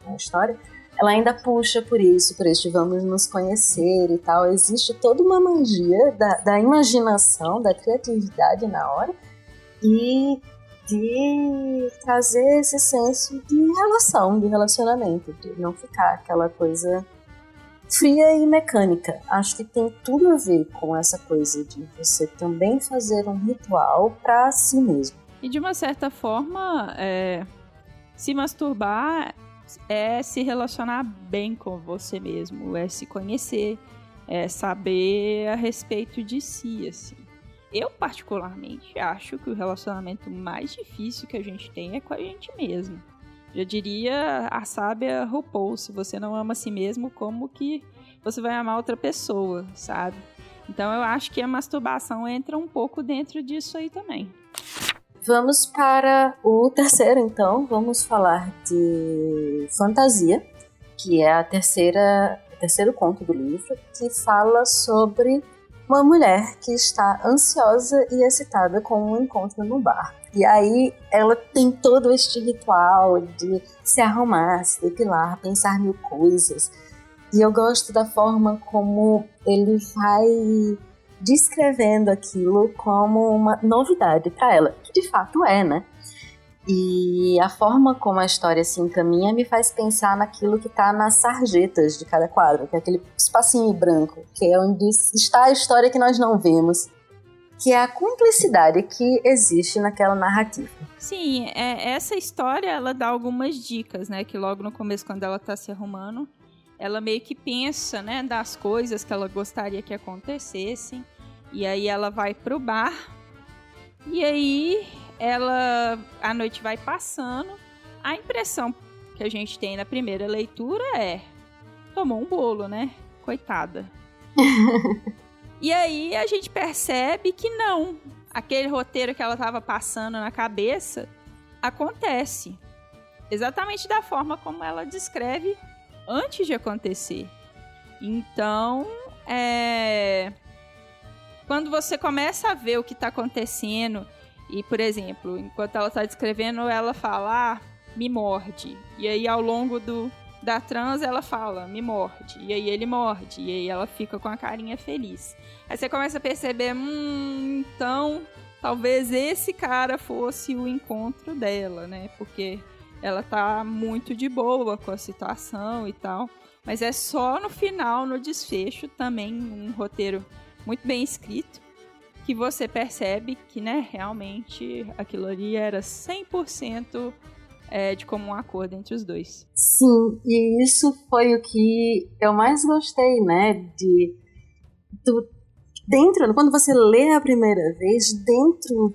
na história, ela ainda puxa por isso, por este vamos nos conhecer e tal. Existe toda uma magia da imaginação, da criatividade na hora e de trazer esse senso de relação, de relacionamento, de não ficar aquela coisa fria e mecânica. Acho que tem tudo a ver com essa coisa de você também fazer um ritual para si mesmo. E de uma certa forma, se masturbar é se relacionar bem com você mesmo, é se conhecer, é saber a respeito de si, assim. Eu, particularmente, acho que o relacionamento mais difícil que a gente tem é com a gente mesmo. Eu diria a sábia RuPaul, se você não ama a si mesmo, como que você vai amar outra pessoa, sabe? Então eu acho que a masturbação entra um pouco dentro disso aí também. Vamos para o terceiro, então. Vamos falar de fantasia, que é o terceiro conto do livro, que fala sobre uma mulher que está ansiosa e excitada com um encontro no bar. E aí ela tem todo este ritual de se arrumar, se depilar, pensar mil coisas. E eu gosto da forma como ele vai descrevendo aquilo como uma novidade para ela, que de fato é, né? E a forma como a história se encaminha me faz pensar naquilo que está nas sarjetas de cada quadro, que é aquele espacinho branco, que é onde está a história que nós não vemos, que é a cumplicidade que existe naquela narrativa. Sim, essa história ela dá algumas dicas, né? Que logo no começo, quando ela está se arrumando, ela meio que pensa, né, das coisas que ela gostaria que acontecessem. E aí ela vai pro bar. E aí a noite vai passando. A impressão que a gente tem na primeira leitura é: tomou um bolo, né? Coitada. E aí a gente percebe que não. Aquele roteiro que ela estava passando na cabeça acontece. Exatamente da forma como ela descreve antes de acontecer. Então, quando você começa a ver o que está acontecendo, e, por exemplo, enquanto ela está descrevendo, ela fala, me morde. E aí, ao longo da trans, ela fala, me morde. E aí, ele morde. E aí, ela fica com a carinha feliz. Aí você começa a perceber, então, talvez esse cara fosse o encontro dela, né? Porque ela tá muito de boa com a situação e tal. Mas é só no final, no desfecho, também um roteiro muito bem escrito, que você percebe que, né, realmente aquilo ali era 100% de comum acordo entre os dois. Sim, e isso foi o que eu mais gostei, né, dentro, quando você lê a primeira vez, dentro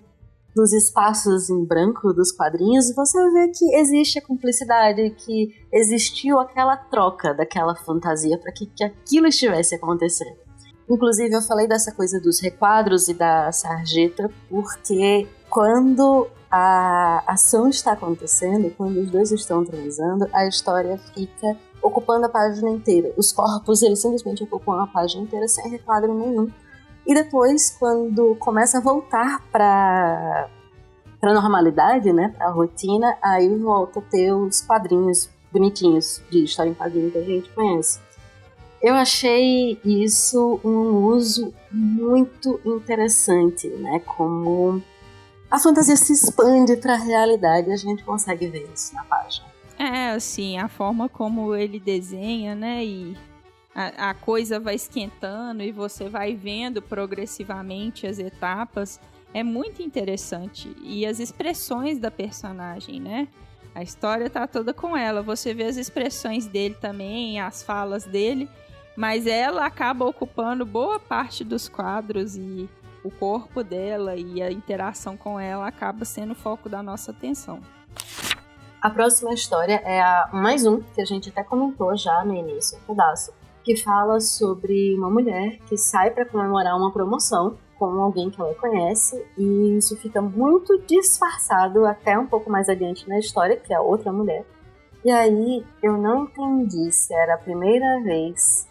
dos espaços em branco dos quadrinhos, você vê que existe a cumplicidade, que existiu aquela troca daquela fantasia para que aquilo estivesse acontecendo. Inclusive, eu falei dessa coisa dos requadros e da sarjeta, porque quando a ação está acontecendo, quando os dois estão transando, a história fica ocupando a página inteira. Os corpos, eles simplesmente ocupam a página inteira sem requadro nenhum. E depois, quando começa a voltar para a normalidade, né, para a rotina, aí volta a ter os quadrinhos bonitinhos de história em quadrinho que a gente conhece. Eu achei isso um uso muito interessante, né, como a fantasia se expande para a realidade e a gente consegue ver isso na página. Assim, a forma como ele desenha, né, e a coisa vai esquentando e você vai vendo progressivamente as etapas, é muito interessante. E as expressões da personagem, né, a história tá toda com ela, você vê as expressões dele também, as falas dele, mas ela acaba ocupando boa parte dos quadros e o corpo dela e a interação com ela acaba sendo o foco da nossa atenção. A próxima história é mais um, que a gente até comentou já no início, um pedaço, que fala sobre uma mulher que sai para comemorar uma promoção com alguém que ela conhece, e isso fica muito disfarçado até um pouco mais adiante na história, que é a outra mulher. E aí eu não entendi se era a primeira vez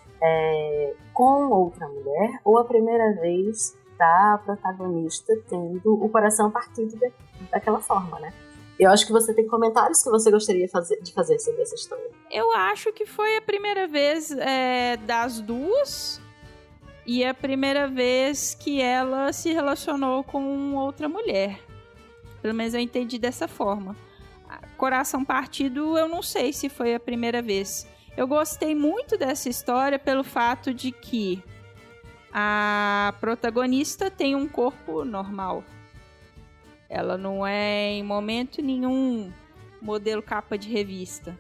com outra mulher ou a primeira vez da protagonista tendo o coração partido daquela forma, né? Eu acho que você tem comentários que você gostaria de fazer sobre essa história. Eu acho que foi a primeira vez das duas e a primeira vez que ela se relacionou com outra mulher. Pelo menos eu entendi dessa forma. Coração partido, eu não sei se foi a primeira vez. Eu gostei muito dessa história pelo fato de que a protagonista tem um corpo normal. Ela não é em momento nenhum modelo capa de revista.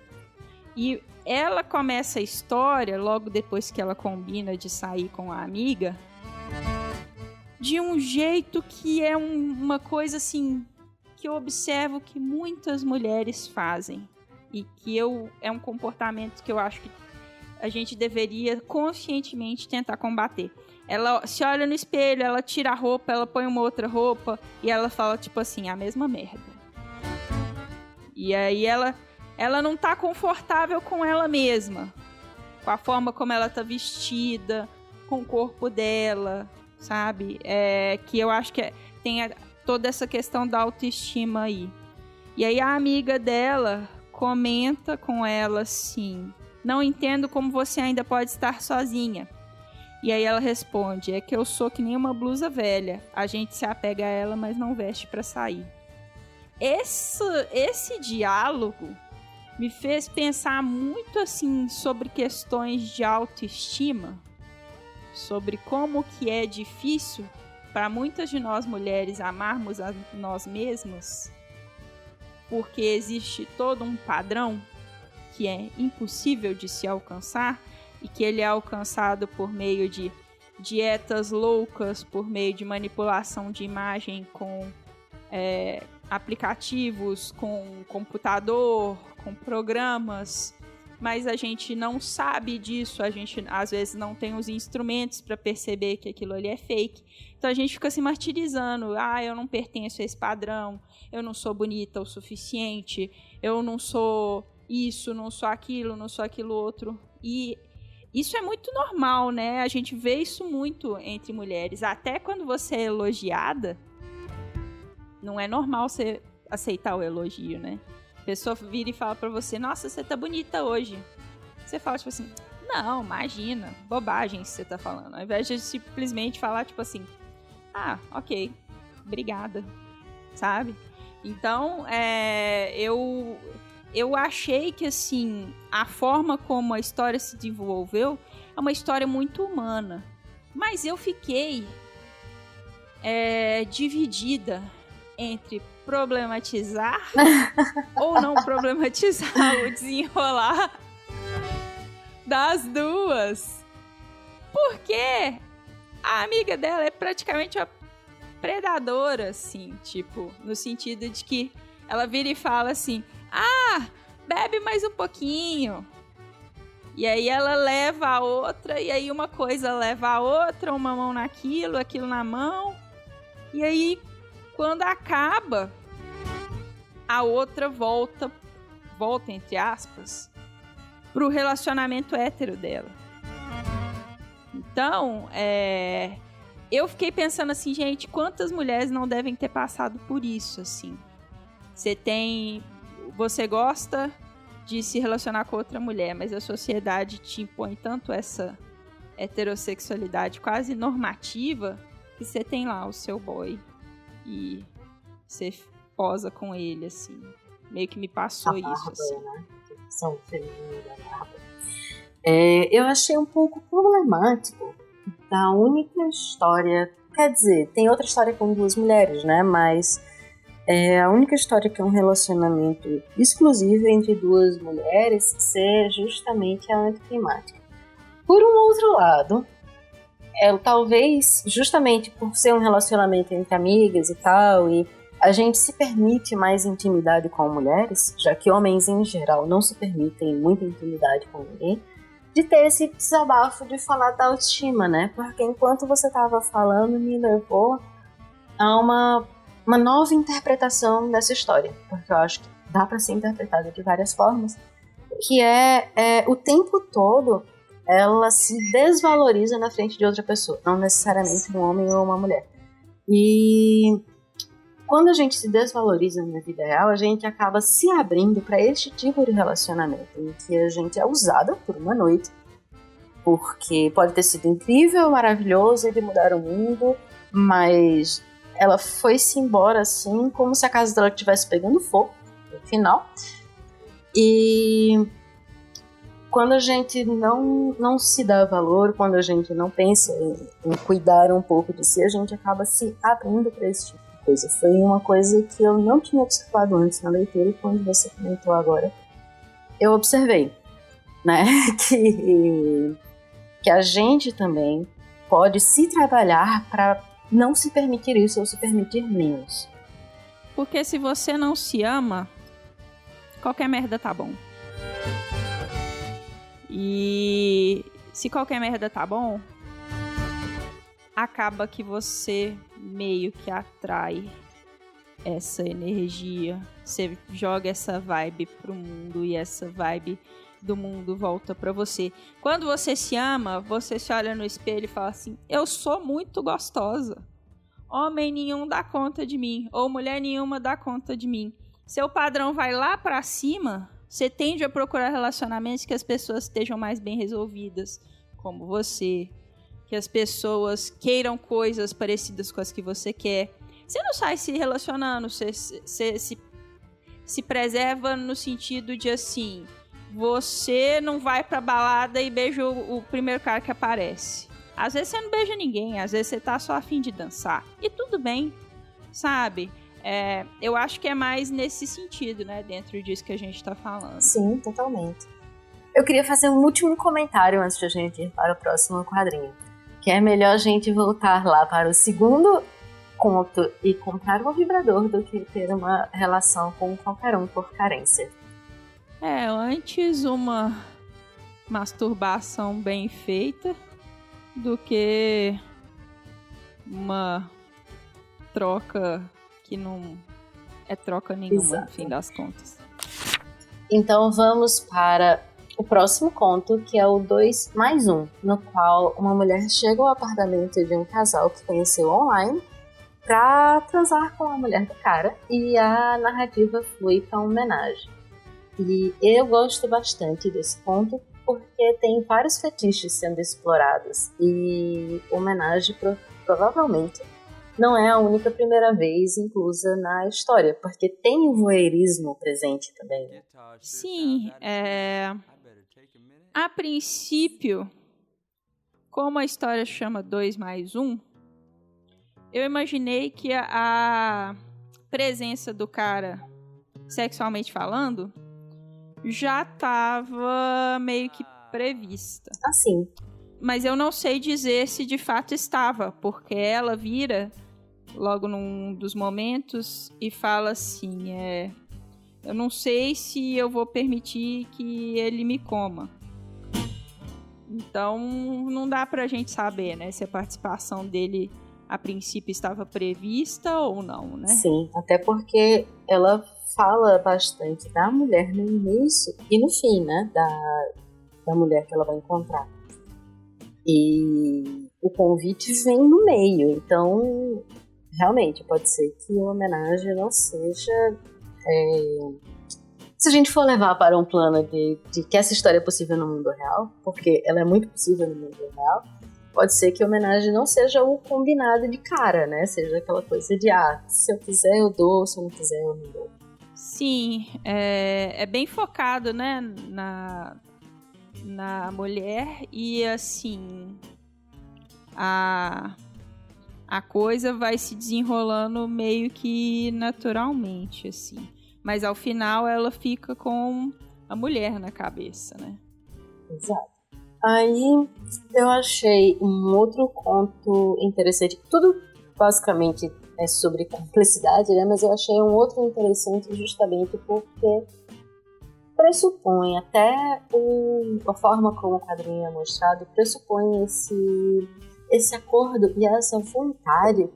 E ela começa a história, logo depois que ela combina de sair com a amiga, de um jeito que é uma coisa assim, que eu observo que muitas mulheres fazem. E que é um comportamento que eu acho que a gente deveria conscientemente tentar combater. Ela se olha no espelho, ela tira a roupa, ela põe uma outra roupa e ela fala tipo assim, a mesma merda. E aí ela não tá confortável com ela mesma, com a forma como ela tá vestida, com o corpo dela, sabe? Que eu acho que tem toda essa questão da autoestima aí. E aí a amiga dela comenta com ela assim, não entendo como você ainda pode estar sozinha. E aí ela responde, é que eu sou que nem uma blusa velha. A gente se apega a ela, mas não veste pra sair. Esse diálogo me fez pensar muito assim sobre questões de autoestima, sobre como que é difícil para muitas de nós mulheres amarmos a nós mesmas, porque existe todo um padrão que é impossível de se alcançar, e que ele é alcançado por meio de dietas loucas, por meio de manipulação de imagem com aplicativos, com computador, com programas, mas a gente não sabe disso, a gente às vezes não tem os instrumentos para perceber que aquilo ali é fake, então a gente fica se martirizando, eu não pertenço a esse padrão, eu não sou bonita o suficiente, eu não sou isso, não sou aquilo outro, e isso é muito normal, né? A gente vê isso muito entre mulheres. Até quando você é elogiada, não é normal você aceitar o elogio, né? A pessoa vira e fala pra você, nossa, você tá bonita hoje. Você fala, tipo assim, não, imagina, bobagem que você tá falando. Ao invés de simplesmente falar, tipo assim, ok, obrigada, sabe? Então, eu achei que, assim, a forma como a história se desenvolveu é uma história muito humana. Mas eu fiquei dividida entre problematizar ou não problematizar o desenrolar das duas. Porque a amiga dela é praticamente uma predadora, assim, tipo, no sentido de que ela vira e fala assim, bebe mais um pouquinho. E aí ela leva a outra, e aí uma coisa leva a outra, uma mão naquilo, aquilo na mão. E aí, quando acaba, a outra volta entre aspas, pro relacionamento hétero dela. Então, eu fiquei pensando assim, gente, quantas mulheres não devem ter passado por isso, assim. Você gosta de se relacionar com outra mulher, mas a sociedade te impõe tanto essa heterossexualidade quase normativa que você tem lá o seu boy e você posa com ele, assim. Meio que me passou A isso, Bárbara, assim. né? São feminina da Bárbara. Eu achei um pouco problemático da única história... Quer dizer, tem outra história com duas mulheres, né? Mas a única história que é um relacionamento exclusivo entre duas mulheres ser justamente a anticlimática. Por um outro lado, talvez justamente por ser um relacionamento entre amigas e tal, e a gente se permite mais intimidade com mulheres, já que homens em geral não se permitem muita intimidade com ninguém, de ter esse desabafo de falar da autoestima, né? Porque enquanto você estava falando, me levou a uma nova interpretação dessa história, porque eu acho que dá para ser interpretada de várias formas, que o tempo todo ela se desvaloriza na frente de outra pessoa, não necessariamente um homem ou uma mulher. E quando a gente se desvaloriza na vida real, a gente acaba se abrindo para este tipo de relacionamento, em que a gente é usada por uma noite, porque pode ter sido incrível, maravilhoso, de mudar o mundo, mas ela foi-se embora assim, como se a casa dela estivesse pegando fogo, no final. E quando a gente não se dá valor, quando a gente não pensa em cuidar um pouco de si, a gente acaba se abrindo para esse tipo de coisa. Foi uma coisa que eu não tinha observado antes na leitura, e quando você comentou agora, eu observei, né? que a gente também pode se trabalhar para não se permitir isso ou se permitir menos. Porque se você não se ama, qualquer merda tá bom. E se qualquer merda tá bom, acaba que você meio que atrai essa energia. Você joga essa vibe pro mundo e essa vibe do mundo volta pra você. Quando você se ama, você se olha no espelho e fala assim: eu sou muito gostosa. Homem nenhum dá conta de mim. Ou mulher nenhuma dá conta de mim. Seu padrão vai lá pra cima, você tende a procurar relacionamentos que as pessoas estejam mais bem resolvidas, como você. Que as pessoas queiram coisas parecidas com as que você quer. Você não sai se relacionando, você se preserva no sentido de assim, você não vai pra balada e beija o primeiro cara que aparece. Às vezes você não beija ninguém, às vezes você tá só a fim de dançar. E tudo bem, sabe? Eu acho que é mais nesse sentido, né? Dentro disso que a gente tá falando. Sim, totalmente. Eu queria fazer um último comentário antes de a gente ir para o próximo quadrinho. Que é melhor a gente voltar lá para o segundo conto e comprar um vibrador do que ter uma relação com qualquer um por carência. Antes uma masturbação bem feita do que uma troca que não é troca nenhuma. Exato. No fim das contas. Então vamos para o próximo conto, que é o 2+1, no qual uma mulher chega ao apartamento de um casal que conheceu online pra transar com a mulher do cara, e a narrativa flui pra uma homenagem. E eu gosto bastante desse conto porque tem vários fetiches sendo explorados, e homenagem provavelmente não é a única primeira vez inclusa na história, porque tem o voyeurismo presente também. Sim, a princípio, como a história chama 2+1, eu imaginei que a presença do cara, sexualmente falando, já estava meio que prevista. Assim. Mas eu não sei dizer se de fato estava, porque ela vira logo num dos momentos e fala assim, eu não sei se eu vou permitir que ele me coma. Então não dá pra gente saber, né, se a participação dele a princípio estava prevista ou não, né? Sim, até porque ela fala bastante da mulher no início e no fim, né, da mulher que ela vai encontrar. E o convite vem no meio, então realmente pode ser que a homenagem não seja... Se a gente for levar para um plano de que essa história é possível no mundo real, porque ela é muito possível no mundo real, pode ser que a homenagem não seja o combinado de cara, né? Seja aquela coisa de, se eu quiser eu dou, se eu não quiser eu não dou. Sim, é bem focado, né, na mulher e, assim, a coisa vai se desenrolando meio que naturalmente, assim. Mas ao final ela fica com a mulher na cabeça, né? Exato. Aí eu achei um outro conto interessante. Tudo basicamente é sobre cumplicidade, né? Mas eu achei um outro interessante justamente porque pressupõe até a forma como o quadrinho é mostrado, pressupõe esse acordo e essa vontade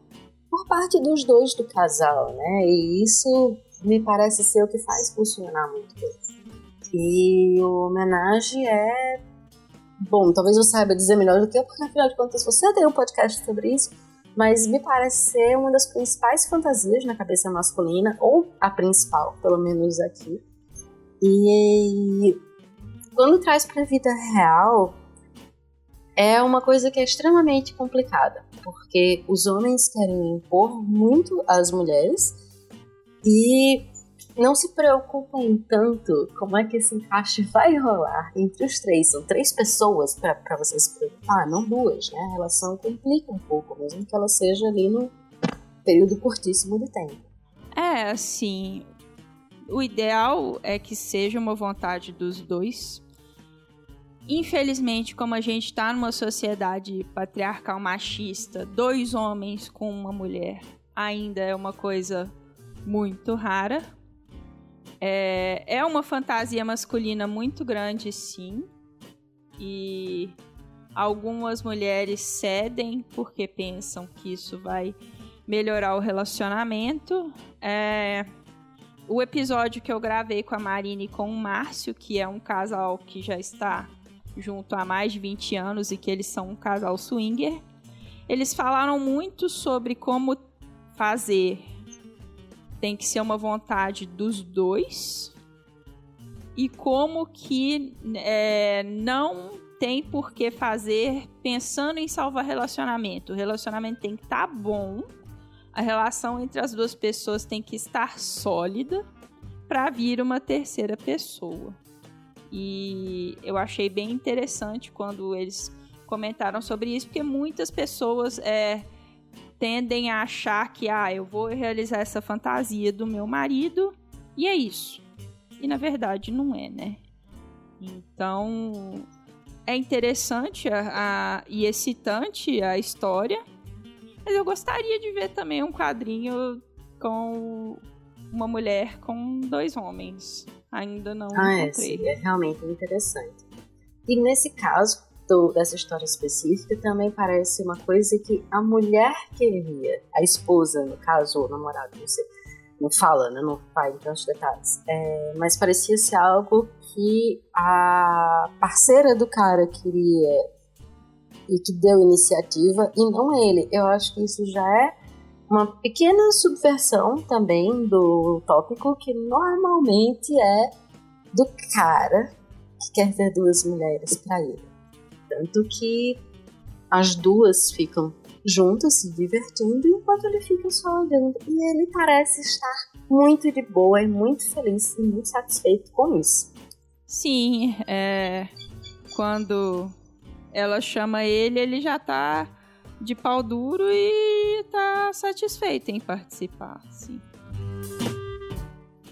por parte dos dois do casal, né? E isso me parece ser o que faz funcionar muito bem. E o homenagem bom, talvez eu saiba dizer melhor do que eu, porque afinal de contas você tem um podcast sobre isso, mas me parece ser uma das principais fantasias na cabeça masculina, ou a principal, pelo menos aqui. E quando traz pra vida real, é uma coisa que é extremamente complicada, porque os homens querem impor muito às mulheres e não se preocupem tanto como é que esse encaixe vai rolar entre os três. São 3 pessoas para você se preocupar, não 2, né? A relação complica um pouco, mesmo que ela seja ali no período curtíssimo de tempo. Assim, o ideal é que seja uma vontade dos dois. Infelizmente, como a gente está numa sociedade patriarcal machista, 2 homens com uma mulher ainda é uma coisa muito rara. É uma fantasia masculina muito grande, sim. E algumas mulheres cedem porque pensam que isso vai melhorar o relacionamento. O episódio que eu gravei com a Marina e com o Márcio, que é um casal que já está junto há mais de 20 anos e que eles são um casal swinger, eles falaram muito sobre como fazer. Tem que ser uma vontade dos dois e como que não tem por que fazer pensando em salvar relacionamento. O relacionamento tem que estar bom, a relação entre as 2 pessoas tem que estar sólida para vir uma terceira pessoa. E eu achei bem interessante quando eles comentaram sobre isso, porque muitas pessoas tendem a achar que eu vou realizar essa fantasia do meu marido e é isso. E na verdade não é, né? Então é interessante e excitante a história, mas eu gostaria de ver também um quadrinho com uma mulher com 2 homens. Ainda não encontrei. Sim, é realmente interessante. E nesse caso dessa história específica, também parece uma coisa que a mulher queria, a esposa, no caso, ou o namorado, não sei, não fala, né, não vai em tantos detalhes, mas parecia ser algo que a parceira do cara queria e que deu iniciativa, e não ele. Eu acho que isso já é uma pequena subversão também do tópico que normalmente é do cara que quer ter 2 mulheres para ele. Tanto que as 2 ficam juntas, se divertindo, enquanto ele fica só olhando. E ele parece estar muito de boa e muito feliz e muito satisfeito com isso. Sim, quando ela chama ele já tá de pau duro e tá satisfeito em participar, sim.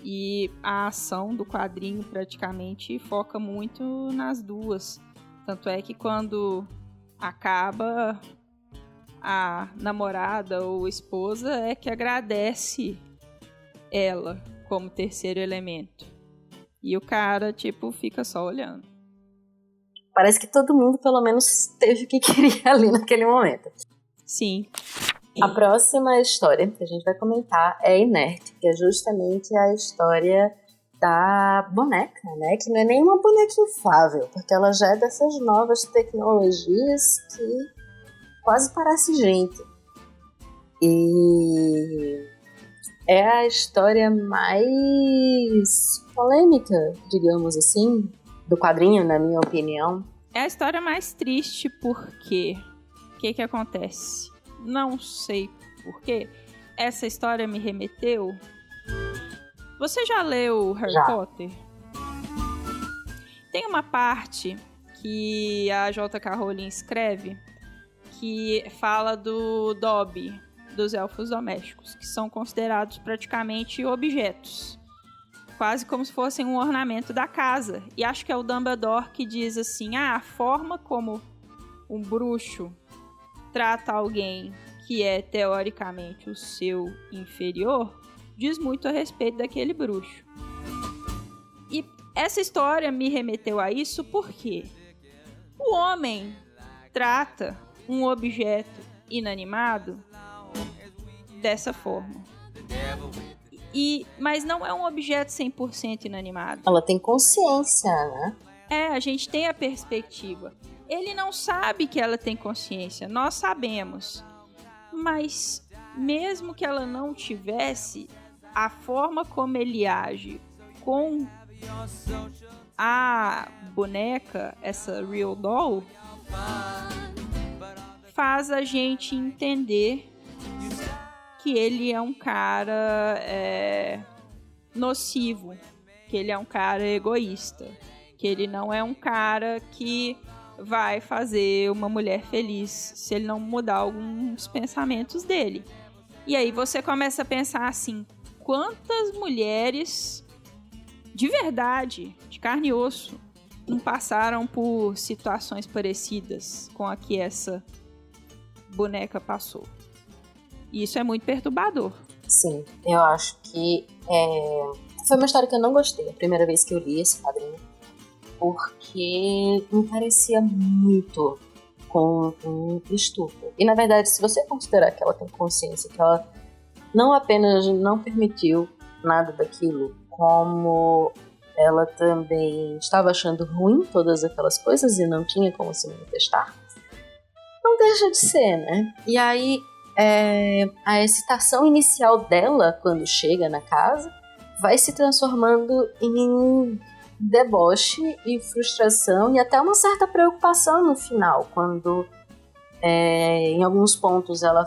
E a ação do quadrinho praticamente foca muito nas 2. Tanto é que quando acaba, a namorada ou esposa é que agradece ela como terceiro elemento. E o cara, fica só olhando. Parece que todo mundo, pelo menos, teve o que queria ali naquele momento. Sim. A próxima história que a gente vai comentar é Inerte, que é justamente a história da boneca, né? Que não é nenhuma boneca inflável, porque ela já é dessas novas tecnologias que quase parece gente. E é a história mais polêmica, digamos assim, do quadrinho, na minha opinião. É a história mais triste porque que acontece? Não sei porquê. Essa história me remeteu... Você já leu Harry Potter? Tem uma parte que a J.K. Rowling escreve que fala do Dobby, dos elfos domésticos, que são considerados praticamente objetos, quase como se fossem um ornamento da casa. E acho que é o Dumbledore que diz assim, a forma como um bruxo trata alguém que é teoricamente o seu inferior, diz muito a respeito daquele bruxo. E essa história me remeteu a isso porque o homem trata um objeto inanimado dessa forma. Mas não é um objeto 100% inanimado. Ela tem consciência, né? A gente tem a perspectiva. Ele não sabe que ela tem consciência, nós sabemos. Mas mesmo que ela não tivesse, a forma como ele age com a boneca, essa Real Doll, faz a gente entender que ele é um cara nocivo, que ele é um cara egoísta, que ele não é um cara que vai fazer uma mulher feliz se ele não mudar alguns pensamentos dele. E aí você começa a pensar assim, quantas mulheres de verdade, de carne e osso, não passaram por situações parecidas com a que essa boneca passou? E isso é muito perturbador. Sim, eu acho que foi uma história que eu não gostei a primeira vez que eu li esse quadrinho, porque me parecia muito com um estupro. E na verdade, se você considerar que ela tem consciência, que ela não apenas não permitiu nada daquilo, como ela também estava achando ruim todas aquelas coisas e não tinha como se manifestar, não deixa de ser, né? E aí a excitação inicial dela quando chega na casa vai se transformando em deboche e frustração e até uma certa preocupação no final, quando em alguns pontos ela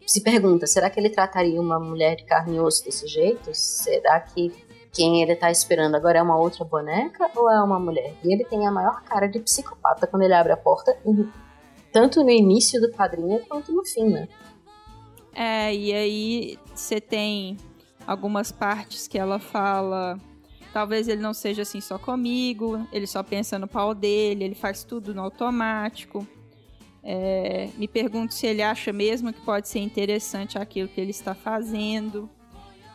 se pergunta, será que ele trataria uma mulher de carne e osso desse jeito? Será que quem ele tá esperando agora é uma outra boneca ou é uma mulher? E ele tem a maior cara de psicopata quando ele abre a porta, tanto no início do quadrinho quanto no fim, né? E aí você tem algumas partes que ela fala, talvez ele não seja assim só comigo, ele só pensa no pau dele, ele faz tudo no automático. Me pergunto se ele acha mesmo que pode ser interessante aquilo que ele está fazendo.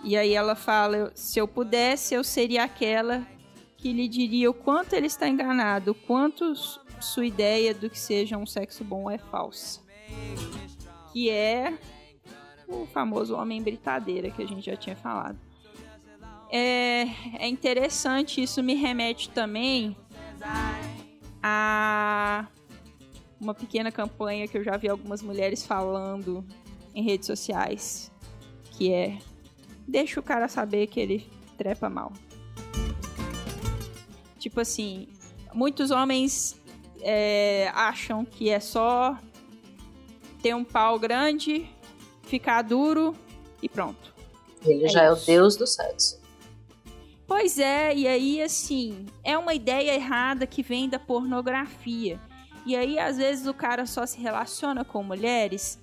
E aí ela fala, se eu pudesse, eu seria aquela que lhe diria o quanto ele está enganado, o quanto sua ideia do que seja um sexo bom é falsa. Que é o famoso homem britadeira que a gente já tinha falado. É interessante, isso me remete também a uma pequena campanha que eu já vi algumas mulheres falando em redes sociais, que é: deixa o cara saber que ele trepa mal. Tipo assim, muitos homens acham que é só ter um pau grande, ficar duro e pronto. Ele já é o deus do sexo. Pois é, e aí assim, é uma ideia errada que vem da pornografia. E aí às vezes o cara só se relaciona com mulheres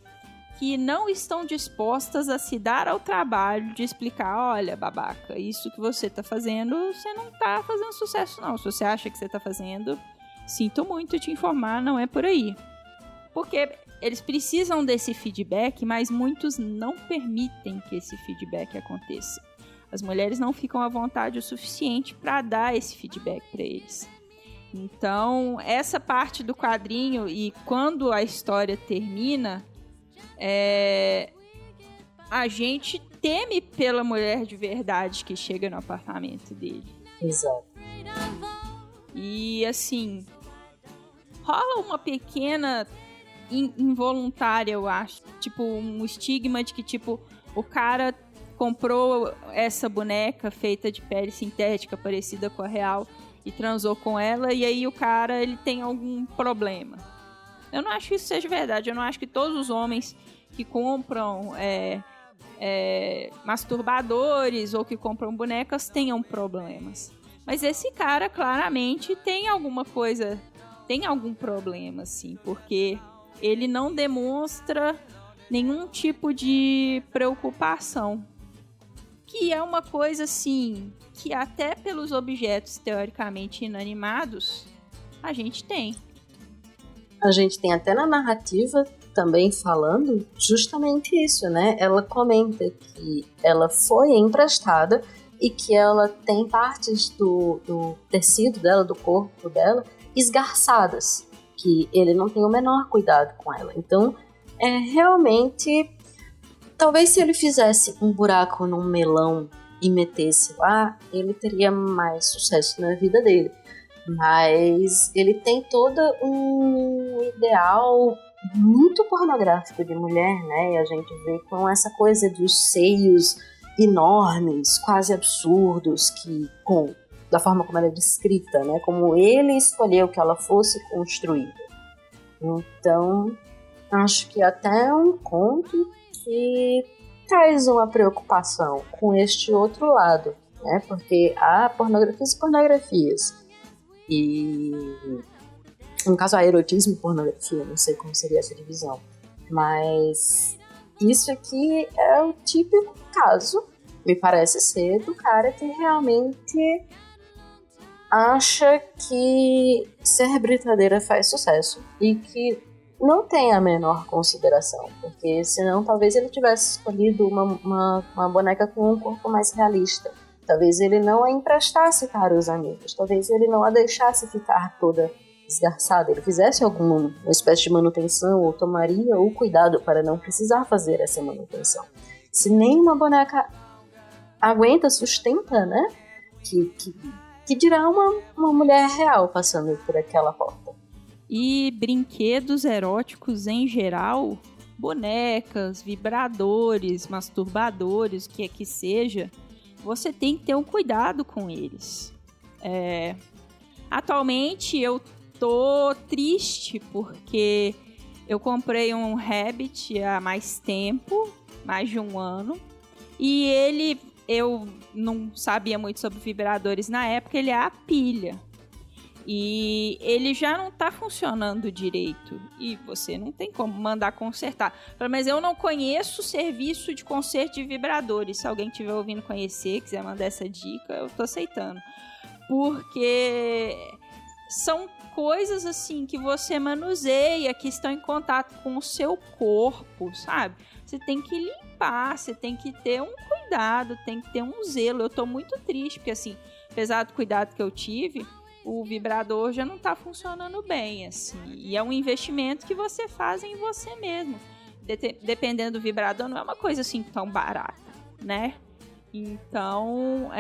que não estão dispostas a se dar ao trabalho de explicar: olha, babaca, isso que você tá fazendo, você não tá fazendo sucesso não. Se você acha que você tá fazendo, sinto muito te informar, não é por aí. Porque eles precisam desse feedback, mas muitos não permitem que esse feedback aconteça. As mulheres não ficam à vontade o suficiente para dar esse feedback para eles. Então, essa parte do quadrinho, e quando a história termina, a gente teme pela mulher de verdade que chega no apartamento dele. Exato. E assim, rola uma pequena involuntária, eu acho, tipo um estigma de que tipo o cara comprou essa boneca feita de pele sintética parecida com a real e transou com ela, e aí o cara ele tem algum problema. Eu não acho que isso seja verdade. Eu não acho que todos os homens que compram masturbadores ou que compram bonecas tenham problemas. Mas esse cara claramente tem alguma coisa, tem algum problema, assim, porque ele não demonstra nenhum tipo de preocupação. Que é uma coisa, assim, que até pelos objetos teoricamente inanimados, a gente tem. A gente tem até na narrativa também falando justamente isso, né? Ela comenta que ela foi emprestada e que ela tem partes do tecido dela, do corpo dela, esgarçadas, que ele não tem o menor cuidado com ela. Então, realmente, talvez se ele fizesse um buraco num melão e metesse lá, ele teria mais sucesso na vida dele. Mas ele tem todo um ideal muito pornográfico de mulher, né? E a gente vê com essa coisa dos seios enormes, quase absurdos, da forma como ela é descrita, né? Como ele escolheu que ela fosse construída. Então, acho que até um conto que traz uma preocupação com este outro lado, né? Porque há pornografias. E no caso há erotismo e pornografia, não sei como seria essa divisão, mas isso aqui é o típico caso, me parece ser, do cara que realmente acha que ser britadeira faz sucesso e que não tem a menor consideração, porque senão talvez ele tivesse escolhido uma boneca com um corpo mais realista. Talvez ele não a emprestasse para os amigos. Talvez ele não a deixasse ficar toda esgarçada. Ele fizesse alguma espécie de manutenção ou tomaria o cuidado para não precisar fazer essa manutenção. Se nem uma boneca aguenta, sustenta, né? Que dirá uma mulher real passando por aquela porta. E brinquedos eróticos em geral, bonecas, vibradores, masturbadores, o que é que seja, você tem que ter um cuidado com eles. Atualmente eu tô triste porque eu comprei um Rabbit há mais tempo, mais de 1 ano, e eu não sabia muito sobre vibradores na época, ele é a pilha. E ele já não tá funcionando direito. E você não tem como mandar consertar. Mas eu não conheço o serviço de conserto de vibradores. Se alguém estiver ouvindo conhecer, quiser mandar essa dica, eu tô aceitando. Porque são coisas assim que você manuseia, que estão em contato com o seu corpo, sabe? Você tem que limpar, você tem que ter um cuidado, tem que ter um zelo. Eu tô muito triste, porque assim, apesar do cuidado que eu tive, o vibrador já não tá funcionando bem, assim. E é um investimento que você faz em você mesmo. Dependendo do vibrador, não é uma coisa assim tão barata, né? Então,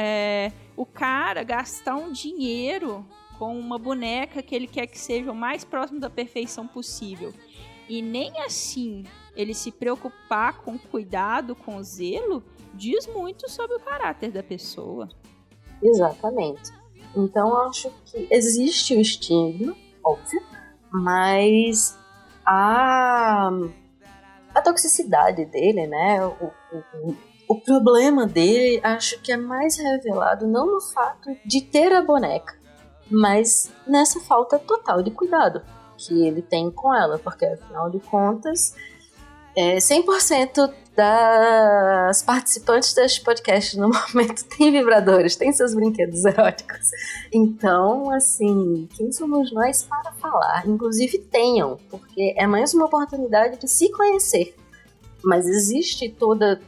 o cara gastar um dinheiro com uma boneca que ele quer que seja o mais próximo da perfeição possível, e nem assim ele se preocupar com cuidado, com zelo, diz muito sobre o caráter da pessoa. Exatamente. Então, acho que existe o estigma, óbvio, mas a toxicidade dele, né, o problema dele, acho que é mais revelado não no fato de ter a boneca, mas nessa falta total de cuidado que ele tem com ela, porque afinal de contas, 100% das participantes deste podcast no momento tem vibradores, tem seus brinquedos eróticos. Então, assim, quem somos nós para falar? Inclusive tenham, porque é mais uma oportunidade de se conhecer. Mas existe toda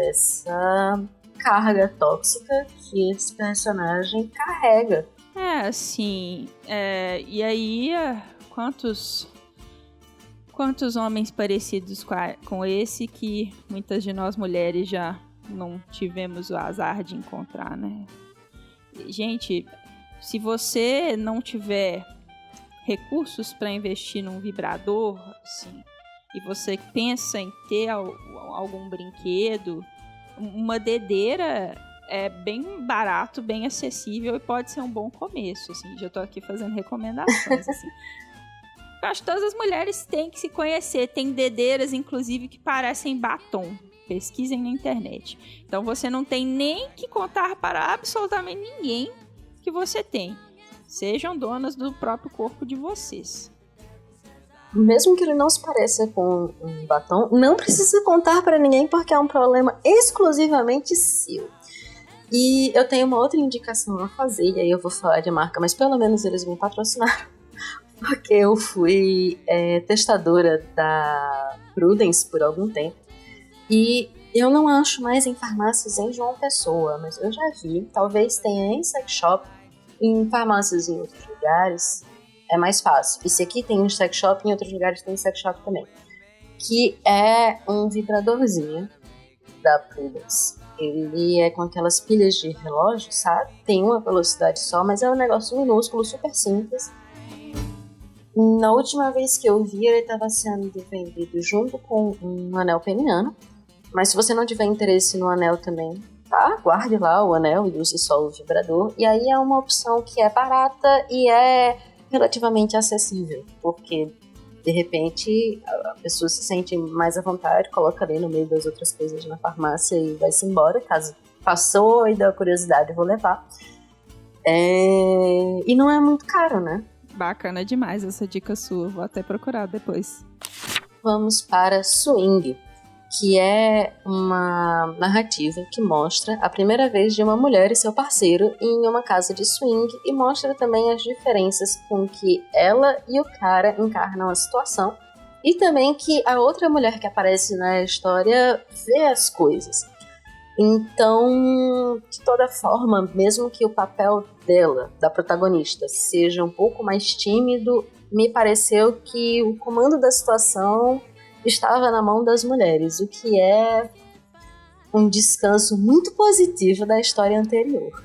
essa carga tóxica que esse personagem carrega. Assim, e aí, quantos homens parecidos com esse que muitas de nós mulheres já não tivemos o azar de encontrar, né? Gente, se você não tiver recursos para investir num vibrador, assim, e você pensa em ter algum brinquedo, uma dedeira é bem barato, bem acessível e pode ser um bom começo, assim. Já tô aqui fazendo recomendações, assim. Eu acho que todas as mulheres têm que se conhecer. Tem dedeiras, inclusive, que parecem batom. Pesquisem na internet. Então você não tem nem que contar para absolutamente ninguém que você tem. Sejam donas do próprio corpo de vocês. Mesmo que ele não se pareça com um batom, não precisa contar para ninguém porque é um problema exclusivamente seu. E eu tenho uma outra indicação a fazer, e aí eu vou falar de marca, mas pelo menos eles me patrocinaram. Porque eu fui testadora da Prudence por algum tempo. E eu não acho mais em farmácias em João Pessoa, mas eu já vi, talvez tenha em sex shop, em farmácias em outros lugares, é mais fácil. Esse aqui tem um sex shop, em outros lugares tem sex shop também. Que é um vibradorzinho da Prudence. Ele é com aquelas pilhas de relógio, sabe? Tem uma velocidade só, mas é um negócio minúsculo, super simples. Na última vez que eu vi, ele estava sendo vendido junto com um anel peniano. Mas se você não tiver interesse no anel também, tá? Guarde lá o anel e use só o vibrador. E aí é uma opção que é barata e é relativamente acessível. Porque, de repente, a pessoa se sente mais à vontade, coloca ali no meio das outras coisas na farmácia e vai-se embora. Caso passou e deu a curiosidade, eu vou levar. E não é muito caro, né? Bacana demais essa dica sua. Vou até procurar depois. Vamos para Swing, que é uma narrativa que mostra a primeira vez de uma mulher e seu parceiro em uma casa de swing e mostra também as diferenças com que ela e o cara encarnam a situação e também que a outra mulher que aparece na história vê as coisas. Então, de toda forma, mesmo que o papel dela, da protagonista, seja um pouco mais tímido, me pareceu que o comando da situação estava na mão das mulheres, o que é um descanso muito positivo da história anterior.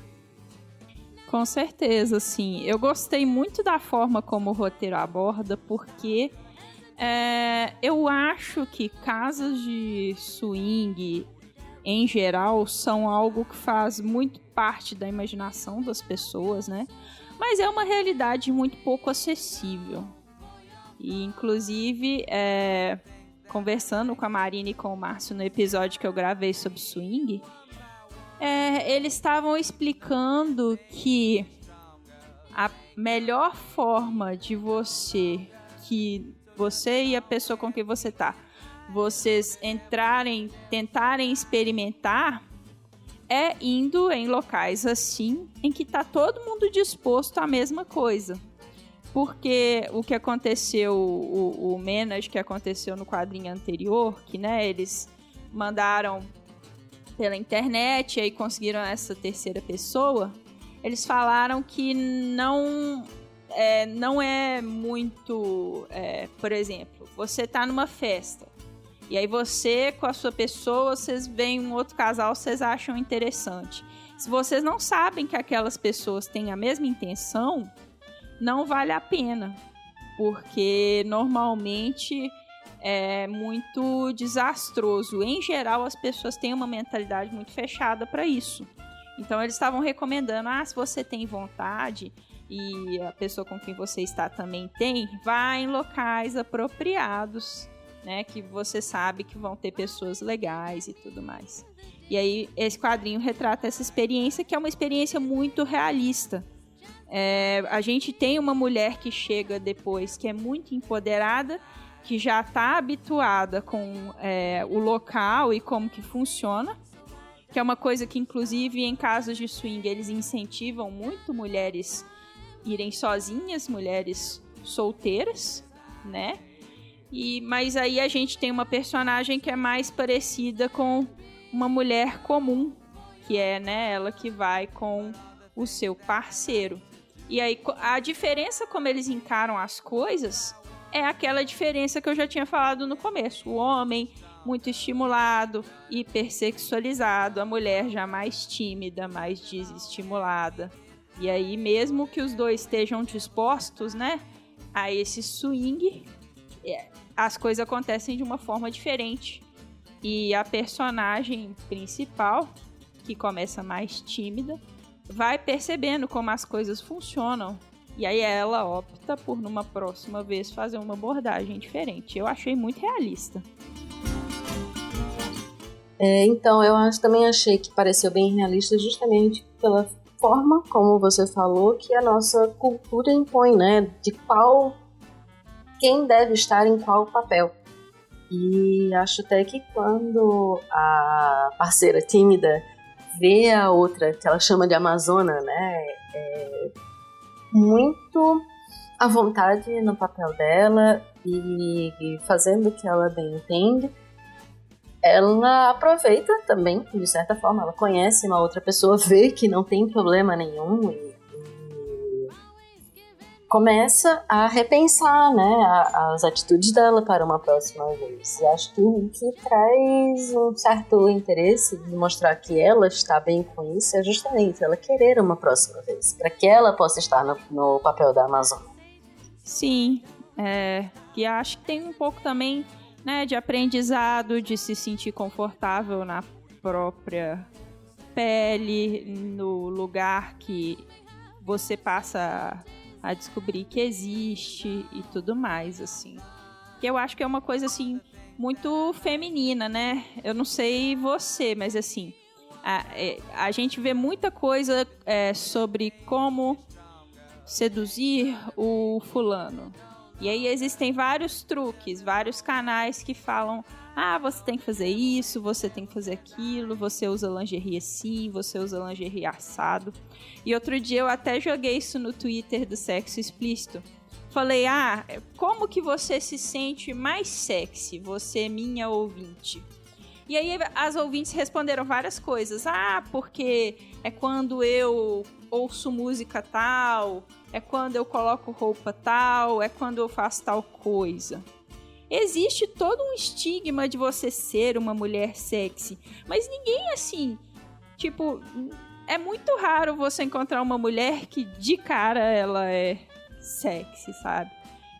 Com certeza, sim. Eu gostei muito da forma como o roteiro aborda, porque eu acho que casas de swing, em geral, são algo que faz muito parte da imaginação das pessoas, né? Mas é uma realidade muito pouco acessível. E, inclusive, conversando com a Marina e com o Márcio no episódio que eu gravei sobre swing, eles estavam explicando que a melhor forma de que você e a pessoa com quem você tá, vocês tentarem experimentar, é indo em locais assim, em que tá todo mundo disposto à mesma coisa. Porque o que aconteceu, o Menage que aconteceu no quadrinho anterior, que, né, eles mandaram pela internet e aí conseguiram essa terceira pessoa, eles falaram que não é muito... por exemplo, você tá numa festa, e aí você com a sua pessoa, vocês veem um outro casal, vocês acham interessante. Se vocês não sabem que aquelas pessoas têm a mesma intenção, não vale a pena, porque normalmente é muito desastroso. Em geral, as pessoas têm uma mentalidade muito fechada para isso. Então, eles estavam recomendando, se você tem vontade e a pessoa com quem você está também tem, vá em locais apropriados, né, que você sabe que vão ter pessoas legais e tudo mais. E aí, esse quadrinho retrata essa experiência, que é uma experiência muito realista. A gente tem uma mulher que chega depois, que é muito empoderada, que já está habituada com o local e como que funciona, que é uma coisa que, inclusive, em casos de swing, eles incentivam muito mulheres irem sozinhas, mulheres solteiras, né? Mas aí a gente tem uma personagem que é mais parecida com uma mulher comum, que é, né, ela que vai com o seu parceiro. E aí a diferença como eles encaram as coisas é aquela diferença que eu já tinha falado no começo. O homem muito estimulado, hipersexualizado, a mulher já mais tímida, mais desestimulada. E aí mesmo que os dois estejam dispostos, né, a esse swing, as coisas acontecem de uma forma diferente. E a personagem principal, que começa mais tímida, vai percebendo como as coisas funcionam E aí ela opta por, numa próxima vez, fazer uma abordagem diferente. Eu achei muito realista. Então, também achei que pareceu bem realista justamente pela forma, como você falou, que a nossa cultura impõe, né? De quem deve estar em qual papel. E acho até que quando a parceira tímida vê a outra, que ela chama de Amazona, né? Muito à vontade no papel dela e fazendo o que ela bem entende, ela aproveita também, de certa forma, ela conhece uma outra pessoa, vê que não tem problema nenhum e começa a repensar, né, as atitudes dela para uma próxima vez. E acho que o que traz um certo interesse de mostrar que ela está bem com isso é justamente ela querer uma próxima vez, para que ela possa estar no papel da Amazônia. Sim, e acho que tem um pouco também, né, de aprendizado, de se sentir confortável na própria pele, no lugar que você passa a descobrir que existe e tudo mais, assim. Que eu acho que é uma coisa, assim, muito feminina, né? Eu não sei você, mas, assim, a gente vê muita coisa sobre como seduzir o fulano. E aí existem vários truques, vários canais que falam: você tem que fazer isso, você tem que fazer aquilo, você usa lingerie assim, você usa lingerie assado. E outro dia eu até joguei isso no Twitter do Sexo Explícito. Falei: como que você se sente mais sexy, você, minha ouvinte? E aí as ouvintes responderam várias coisas. Porque é quando eu ouço música tal, é quando eu coloco roupa tal, é quando eu faço tal coisa. Existe todo um estigma de você ser uma mulher sexy, mas ninguém assim, tipo, é muito raro você encontrar uma mulher que de cara ela é sexy, sabe?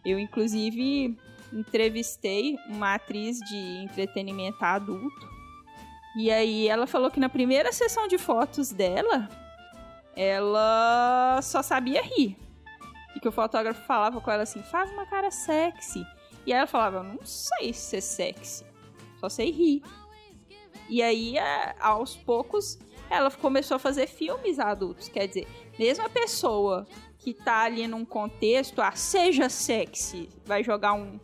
Eu, inclusive, entrevistei uma atriz de entretenimento adulto, e aí ela falou que na primeira sessão de fotos dela, ela só sabia rir. E que o fotógrafo falava com ela assim: faz uma cara sexy. E aí ela falava: eu não sei ser sexy, só sei rir. E aí, aos poucos, ela começou a fazer filmes adultos. Quer dizer, mesmo a pessoa que tá ali num contexto, seja sexy, vai jogar um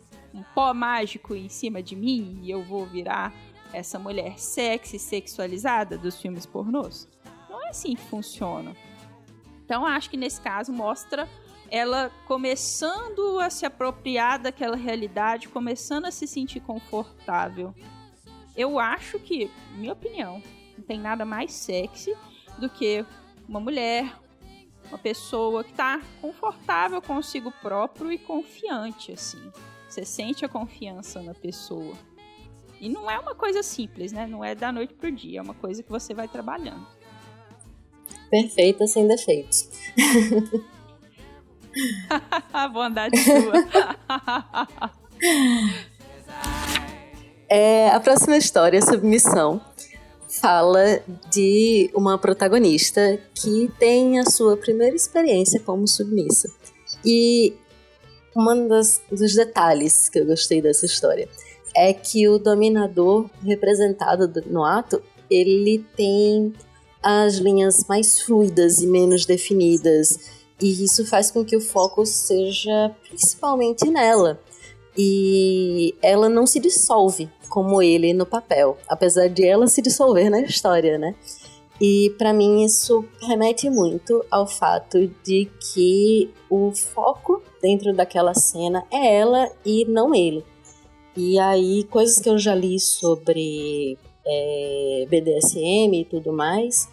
pó mágico em cima de mim e eu vou virar essa mulher sexy, sexualizada dos filmes pornôs. Não é assim que funciona. Então, acho que nesse caso mostra ela começando a se apropriar daquela realidade, começando a se sentir confortável. Eu acho que, minha opinião, não tem nada mais sexy do que uma mulher, uma pessoa que está confortável consigo próprio e confiante, assim. Você sente a confiança na pessoa. E não é uma coisa simples, né? Não é da noite pro dia, é uma coisa que você vai trabalhando. Perfeita, sem defeitos. A bondade sua. A próxima história, Submissão, fala de uma protagonista que tem a sua primeira experiência como submissa. E um dos detalhes que eu gostei dessa história é que o dominador representado no ato, ele tem as linhas mais fluidas e menos definidas, e isso faz com que o foco seja principalmente nela. E ela não se dissolve como ele no papel, apesar de ela se dissolver na história, né? E pra mim isso remete muito ao fato de que o foco dentro daquela cena é ela e não ele. E aí, coisas que eu já li sobre BDSM e tudo mais,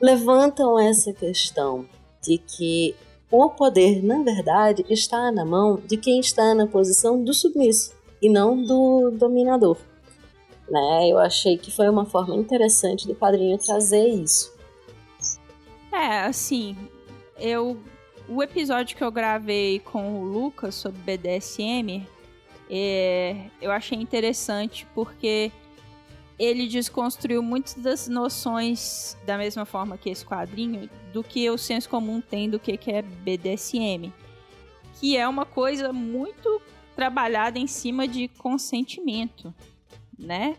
levantam essa questão de que o poder, na verdade, está na mão de quem está na posição do submisso e não do dominador. Né? Eu achei que foi uma forma interessante do quadrinho trazer isso. Assim, o episódio que eu gravei com o Lucas sobre BDSM, eu achei interessante porque ele desconstruiu muitas das noções, da mesma forma que esse quadrinho, do que o senso comum tem do que é BDSM. Que é uma coisa muito trabalhada em cima de consentimento, né?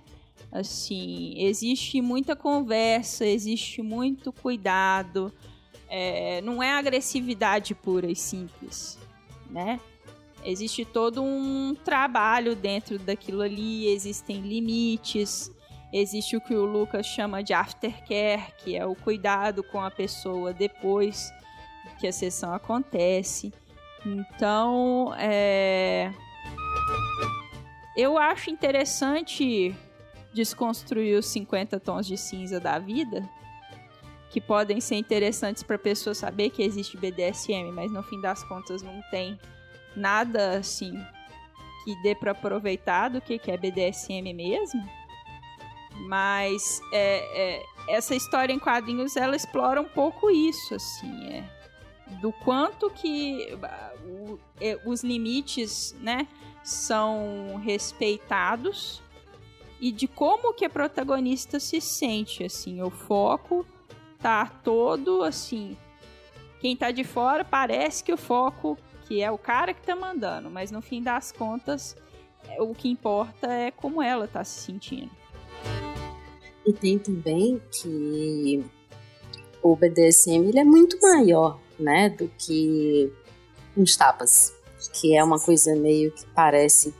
Assim, existe muita conversa, existe muito cuidado, não é agressividade pura e simples, né? Existe todo um trabalho dentro daquilo ali, existem limites, existe o que o Lucas chama de aftercare, que é o cuidado com a pessoa depois que a sessão acontece. Então, eu acho interessante desconstruir os 50 tons de cinza da vida, que podem ser interessantes para a pessoa saber que existe BDSM, mas no fim das contas não tem nada assim que dê para aproveitar do que é BDSM mesmo. Mas essa história em quadrinhos, ela explora um pouco isso, assim, do quanto que os limites, né, são respeitados e de como que a protagonista se sente, assim. O foco tá todo, assim, quem tá de fora parece que o foco, que é o cara que tá mandando, mas no fim das contas, o que importa é como ela tá se sentindo. E tem também que o BDSM, ele é muito maior, né, do que uns tapas, que é uma coisa meio que parece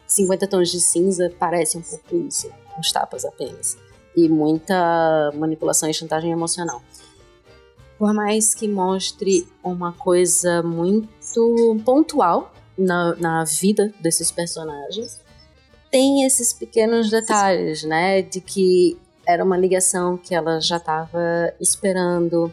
50 tons de cinza, parece um pouco isso, uns tapas apenas, e muita manipulação e chantagem emocional. Por mais que mostre uma coisa muito pontual na vida desses personagens, tem esses pequenos detalhes, né, de que era uma ligação que ela já estava esperando.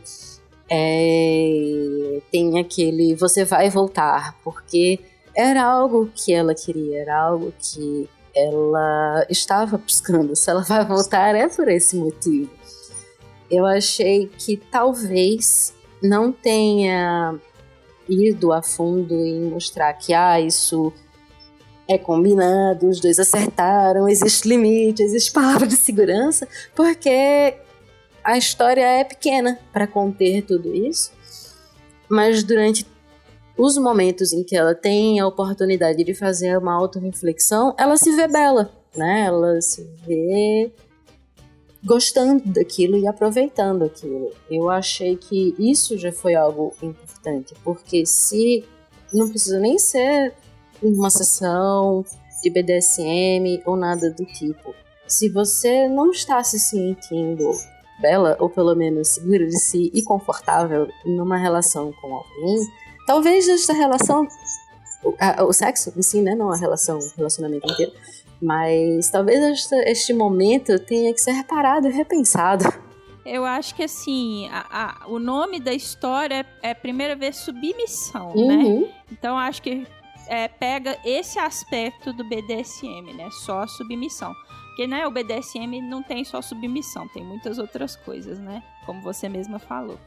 Tem aquele você vai voltar, porque era algo que ela queria, era algo que ela estava buscando. Se ela vai voltar é por esse motivo. Eu achei que talvez não tenha ido a fundo em mostrar que isso é combinado, os dois acertaram, existe limite, existe palavra de segurança, porque a história é pequena para conter tudo isso. Mas durante os momentos em que ela tem a oportunidade de fazer uma autorreflexão, ela se vê bela, né? Ela se vê gostando daquilo e aproveitando aquilo. Eu achei que isso já foi algo importante, porque se não precisa nem ser uma sessão de BDSM ou nada do tipo, se você não está se sentindo bela, ou pelo menos segura de si e confortável numa relação com alguém, talvez esta relação, o sexo em si, né, não a relação, o relacionamento inteiro, mas talvez este momento tenha que ser reparado e repensado. Eu acho que, assim, o nome da história é a primeira vez submissão, Uhum. né? Então, acho que pega esse aspecto do BDSM, né? Só a submissão. Porque, né, o BDSM não tem só submissão, tem muitas outras coisas, né? Como você mesma falou.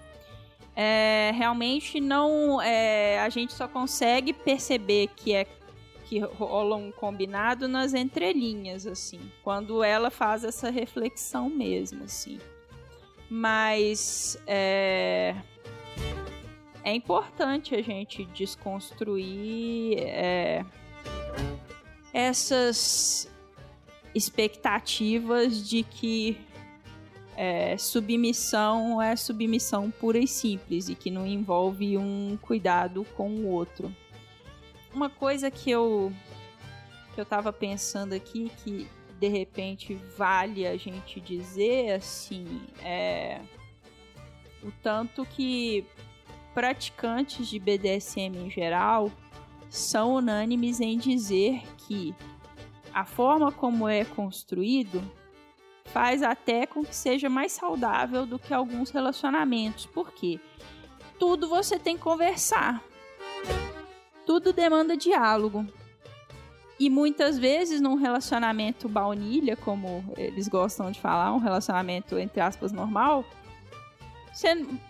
Realmente não... a gente só consegue perceber que rola um combinado nas entrelinhas, assim. Quando ela faz essa reflexão mesmo, assim. Mas é importante a gente desconstruir essas expectativas de que submissão é submissão pura e simples e que não envolve um cuidado com o outro. Uma coisa que eu tava pensando aqui, que de repente vale a gente dizer, assim, o tanto que praticantes de BDSM em geral são unânimes em dizer que a forma como é construído faz até com que seja mais saudável do que alguns relacionamentos. Por quê? Tudo você tem que conversar. Tudo demanda diálogo. E muitas vezes num relacionamento baunilha, como eles gostam de falar, um relacionamento entre aspas normal,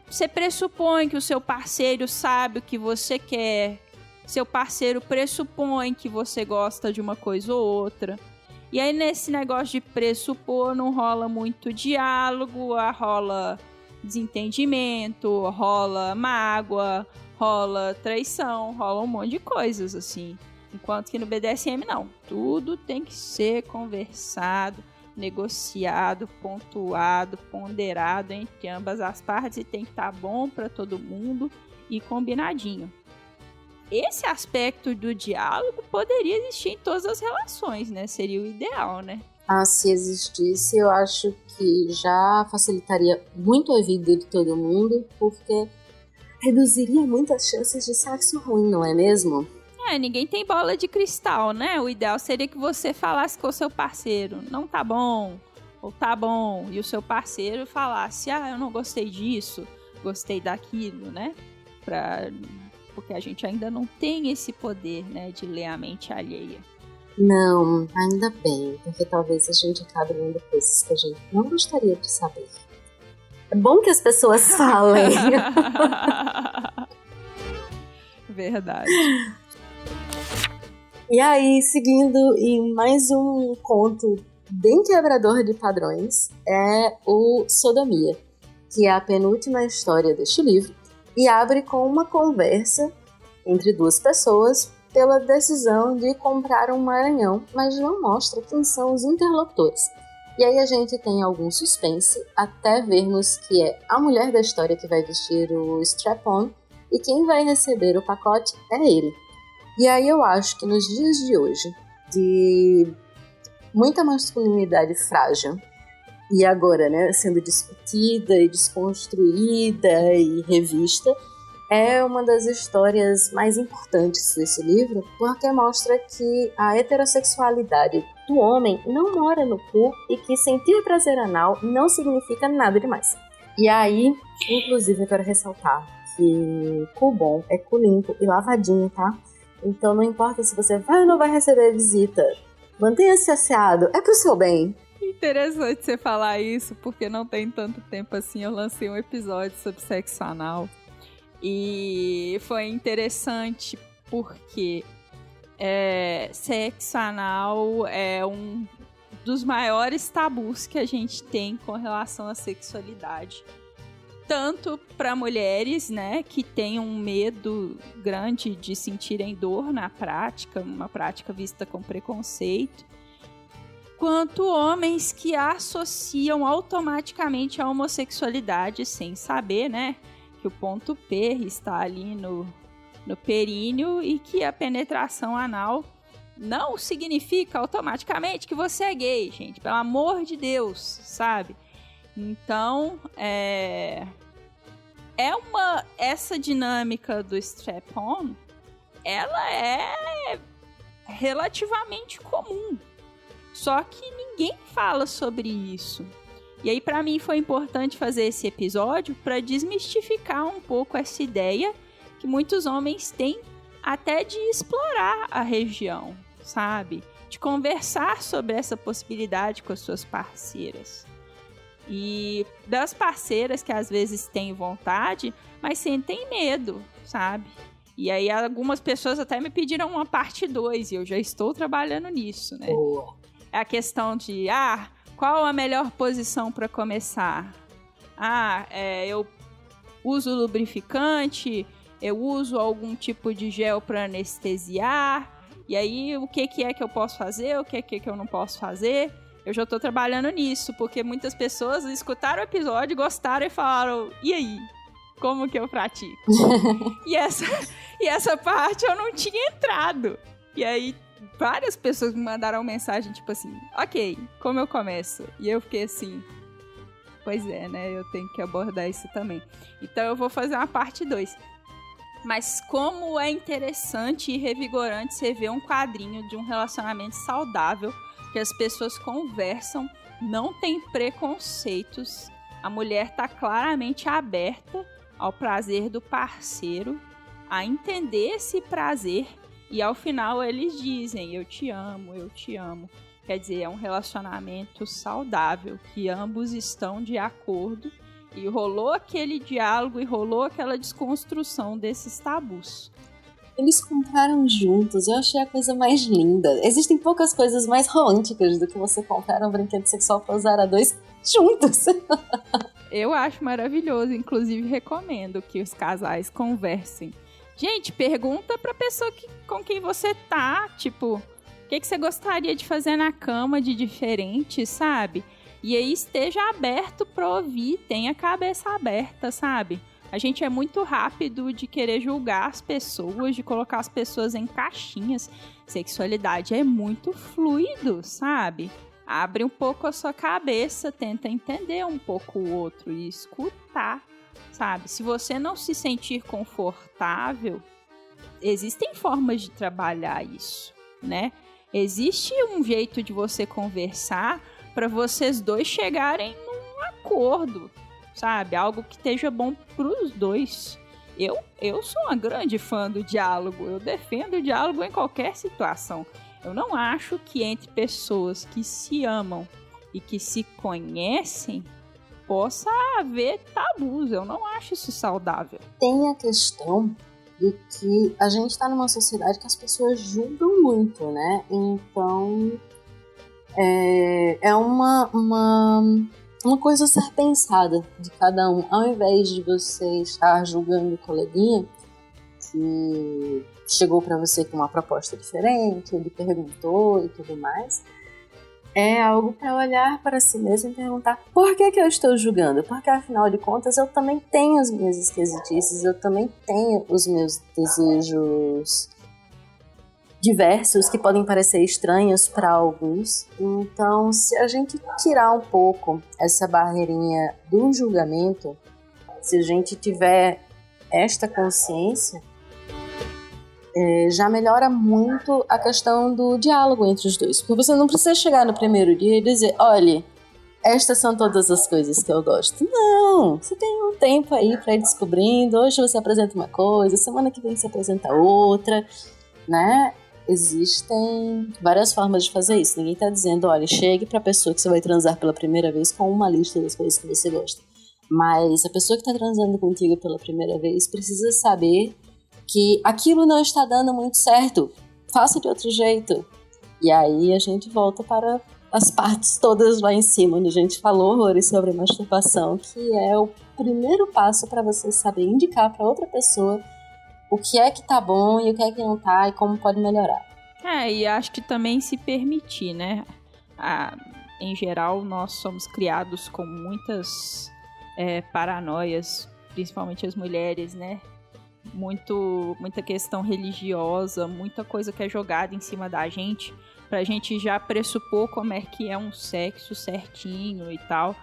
você pressupõe que o seu parceiro sabe o que você quer, seu parceiro pressupõe que você gosta de uma coisa ou outra. E aí, nesse negócio de pressupor, não rola muito diálogo, rola desentendimento, rola mágoa, rola traição, rola um monte de coisas, assim. Enquanto que no BDSM, não. Tudo tem que ser conversado, negociado, pontuado, ponderado entre ambas as partes e tem que estar bom para todo mundo e combinadinho. Esse aspecto do diálogo poderia existir em todas as relações, né? Seria o ideal, né? Se existisse, eu acho que já facilitaria muito a vida de todo mundo, porque reduziria muitas chances de sexo ruim, não é mesmo? Ninguém tem bola de cristal, né? O ideal seria que você falasse com o seu parceiro, não tá bom, ou tá bom, e o seu parceiro falasse, eu não gostei disso, gostei daquilo, né? Porque a gente ainda não tem esse poder, né, de ler a mente alheia. Não, ainda bem, porque talvez a gente acabe lendo coisas que a gente não gostaria de saber. É bom que as pessoas falem. Verdade. E aí, seguindo em mais um conto bem quebrador de padrões, é o Sodomia, que é a penúltima história deste livro, e abre com uma conversa entre duas pessoas pela decisão de comprar um Maranhão, mas não mostra quem são os interlocutores. E aí a gente tem algum suspense até vermos que é a mulher da história que vai vestir o strap-on e quem vai receber o pacote é ele. E aí eu acho que nos dias de hoje, de muita masculinidade frágil, e agora, né, sendo discutida e desconstruída e revista, é uma das histórias mais importantes desse livro, porque mostra que a heterossexualidade do homem não mora no cu e que sentir prazer anal não significa nada demais. E aí, inclusive, eu quero ressaltar que cu bom é cu limpo e lavadinho, tá? Então não importa se você vai ou não vai receber visita, mantenha-se asseado, é pro seu bem. Interessante você falar isso, porque não tem tanto tempo assim, eu lancei um episódio sobre sexo anal. E foi interessante porque sexo anal é um dos maiores tabus que a gente tem com relação à sexualidade. Tanto para mulheres, né, que têm um medo grande de sentirem dor na prática, uma prática vista com preconceito, quanto homens que associam automaticamente a homossexualidade sem saber, né, que o ponto P está ali no períneo e que a penetração anal não significa automaticamente que você é gay, gente. Pelo amor de Deus, sabe? Então, essa dinâmica do strap-on, ela é relativamente comum. Só que ninguém fala sobre isso. E aí, pra mim, foi importante fazer esse episódio para desmistificar um pouco essa ideia que muitos homens têm até de explorar a região, sabe? De conversar sobre essa possibilidade com as suas parceiras. E das parceiras que às vezes têm vontade, mas sentem medo, sabe? E aí algumas pessoas até me pediram uma parte 2 e eu já estou trabalhando nisso, né? Boa. É a questão de, qual a melhor posição para começar? Eu uso lubrificante, eu uso algum tipo de gel para anestesiar, e aí o que é que eu posso fazer, o que é que eu não posso fazer? Eu já tô trabalhando nisso, porque muitas pessoas escutaram o episódio, gostaram e falaram, e aí? Como que eu pratico? e essa parte eu não tinha entrado. E aí várias pessoas me mandaram mensagem tipo assim, ok, como eu começo? E eu fiquei assim, pois é, né? Eu tenho que abordar isso também. Então eu vou fazer uma parte 2. Mas como é interessante e revigorante você ver um quadrinho de um relacionamento saudável, que as pessoas conversam, não tem preconceitos, a mulher tá claramente aberta ao prazer do parceiro, a entender esse prazer, e ao final eles dizem, eu te amo, eu te amo. Quer dizer, é um relacionamento saudável, que ambos estão de acordo, e rolou aquele diálogo e rolou aquela desconstrução desses tabus. Eles compraram juntos, eu achei a coisa mais linda. Existem poucas coisas mais românticas do que você comprar um brinquedo sexual para usar a dois juntos. Eu acho maravilhoso, inclusive recomendo que os casais conversem. Gente, pergunta pra pessoa com quem você tá, tipo, o que você gostaria de fazer na cama de diferente, sabe? E aí esteja aberto pra ouvir, tenha a cabeça aberta, sabe? A gente é muito rápido de querer julgar as pessoas, de colocar as pessoas em caixinhas. Sexualidade é muito fluido, sabe? Abre um pouco a sua cabeça, tenta entender um pouco o outro e escutar, sabe? Se você não se sentir confortável, existem formas de trabalhar isso, né? Existe um jeito de você conversar para vocês dois chegarem num acordo, sabe? Algo que esteja bom para os dois. Eu sou uma grande fã do diálogo. Eu defendo o diálogo em qualquer situação. Eu não acho que entre pessoas que se amam e que se conhecem possa haver tabus. Eu não acho isso saudável. Tem a questão de que a gente está numa sociedade que as pessoas julgam muito, né? Então é uma coisa a ser pensada de cada um. Ao invés de você estar julgando o coleguinha que chegou para você com uma proposta diferente, ele perguntou e tudo mais, é algo para olhar para si mesmo e perguntar: por que eu estou julgando? Porque afinal de contas eu também tenho as minhas esquisitices, eu também tenho os meus desejos diversos que podem parecer estranhos para alguns. Então, se a gente tirar um pouco essa barreirinha do julgamento, se a gente tiver esta consciência, já melhora muito a questão do diálogo entre os dois. Porque você não precisa chegar no primeiro dia e dizer: olha, estas são todas as coisas que eu gosto. Não, você tem um tempo aí para ir descobrindo. Hoje você apresenta uma coisa, semana que vem você apresenta outra, né? Existem várias formas de fazer isso. Ninguém tá dizendo: olha, chegue pra pessoa que você vai transar pela primeira vez com uma lista das coisas que você gosta. Mas a pessoa que tá transando contigo pela primeira vez precisa saber que aquilo não está dando muito certo. Faça de outro jeito. E aí a gente volta para as partes todas lá em cima, onde a gente falou horrores sobre masturbação, que é o primeiro passo para você saber indicar para outra pessoa o que é que tá bom e o que é que não tá e como pode melhorar. E acho que também se permitir, né? Em geral, nós somos criados com muitas paranoias, principalmente as mulheres, né? Muita questão religiosa, muita coisa que é jogada em cima da gente, pra gente já pressupor como é que é um sexo certinho e tal.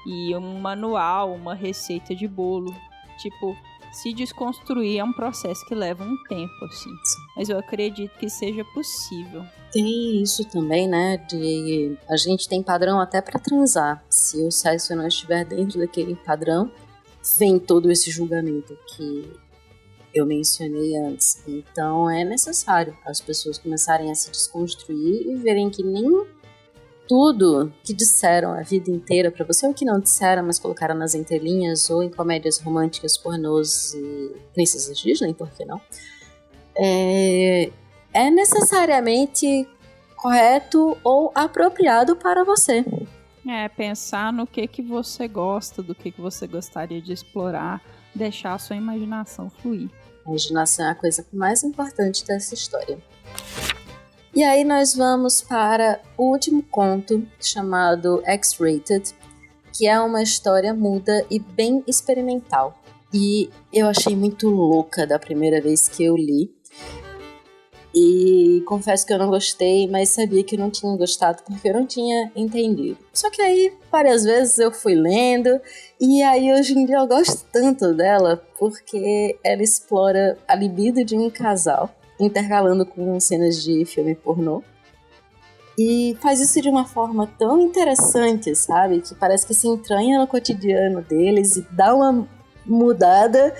E um manual, uma receita de bolo. Tipo, se desconstruir é um processo que leva um tempo, assim. Mas eu acredito que seja possível. Tem isso também, né? De a gente tem padrão até pra transar. Se o sexo não estiver dentro daquele padrão, vem todo esse julgamento que eu mencionei antes. Então é necessário as pessoas começarem a se desconstruir e verem que nem tudo que disseram a vida inteira pra você, ou que não disseram, mas colocaram nas entrelinhas ou em comédias românticas, pornôs e princesas Disney, por que não? É necessariamente correto ou apropriado para você. Pensar no que você gosta, do que você gostaria de explorar, deixar a sua imaginação fluir. A imaginação é a coisa mais importante dessa história. E aí nós vamos para o último conto, chamado X-Rated, que é uma história muda e bem experimental. E eu achei muito louca da primeira vez que eu li. E confesso que eu não gostei, mas sabia que eu não tinha gostado porque eu não tinha entendido. Só que aí, várias vezes eu fui lendo, e aí hoje em dia eu gosto tanto dela porque ela explora a libido de um casal, intercalando com cenas de filme pornô. E faz isso de uma forma tão interessante, sabe? Que parece que se entranha no cotidiano deles e dá uma mudada.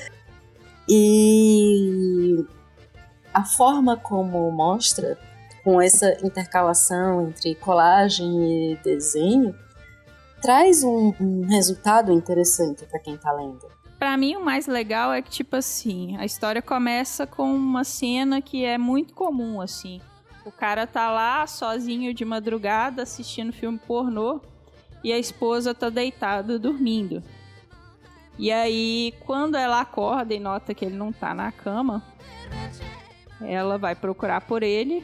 E a forma como mostra, com essa intercalação entre colagem e desenho, traz um resultado interessante para quem está lendo. Pra mim, o mais legal é que, tipo assim, a história começa com uma cena que é muito comum, assim. O cara tá lá, sozinho de madrugada, assistindo filme pornô, e a esposa tá deitada, dormindo. E aí, quando ela acorda e nota que ele não tá na cama, ela vai procurar por ele.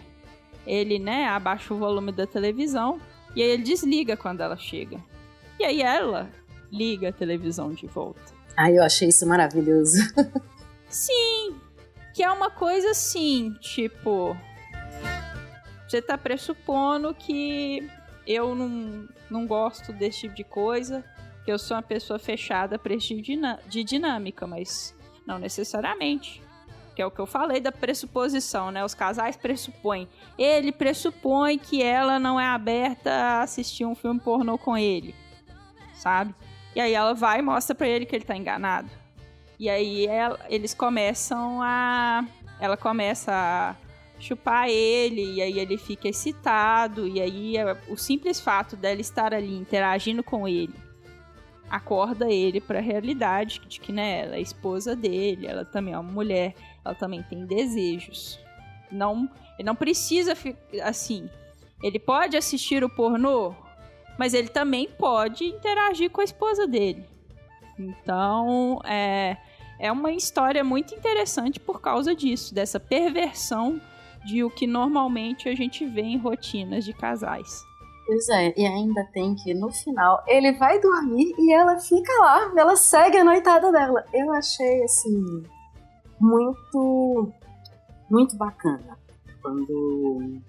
Ele, né, abaixa o volume da televisão, e aí ele desliga quando ela chega. E aí ela liga a televisão de volta. Ai, eu achei isso maravilhoso. Sim, que é uma coisa assim, tipo... Você tá pressupondo que eu não gosto desse tipo de coisa, que eu sou uma pessoa fechada para esse tipo de dinâmica, mas não necessariamente. Que é o que eu falei da pressuposição, né? Os casais pressupõem. Ele pressupõe que ela não é aberta a assistir um filme pornô com ele, sabe? E aí ela vai e mostra pra ele que ele tá enganado. E aí eles começam a... Ela começa a chupar ele, e aí ele fica excitado, e aí o simples fato dela estar ali interagindo com ele acorda ele pra realidade de que, né, ela é esposa dele, ela também é uma mulher, ela também tem desejos. Ele não precisa, assim, ele pode assistir o pornô, mas ele também pode interagir com a esposa dele. Então, é uma história muito interessante por causa disso, dessa perversão de o que normalmente a gente vê em rotinas de casais. Pois é, e ainda tem que no final ele vai dormir e ela fica lá, ela segue a noitada dela. Eu achei, assim, muito, muito bacana. Quando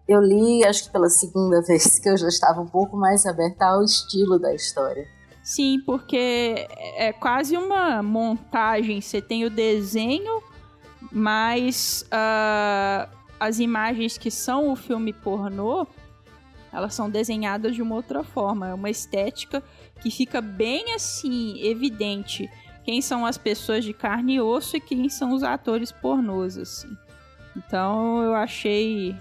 eu li, acho que pela segunda vez, que eu já estava um pouco mais aberta ao estilo da história. Sim, porque é quase uma montagem. Você tem o desenho, mas as imagens que são o filme pornô, elas são desenhadas de uma outra forma. É uma estética que fica bem assim, evidente. Quem são as pessoas de carne e osso e quem são os atores pornôs, assim. Então eu achei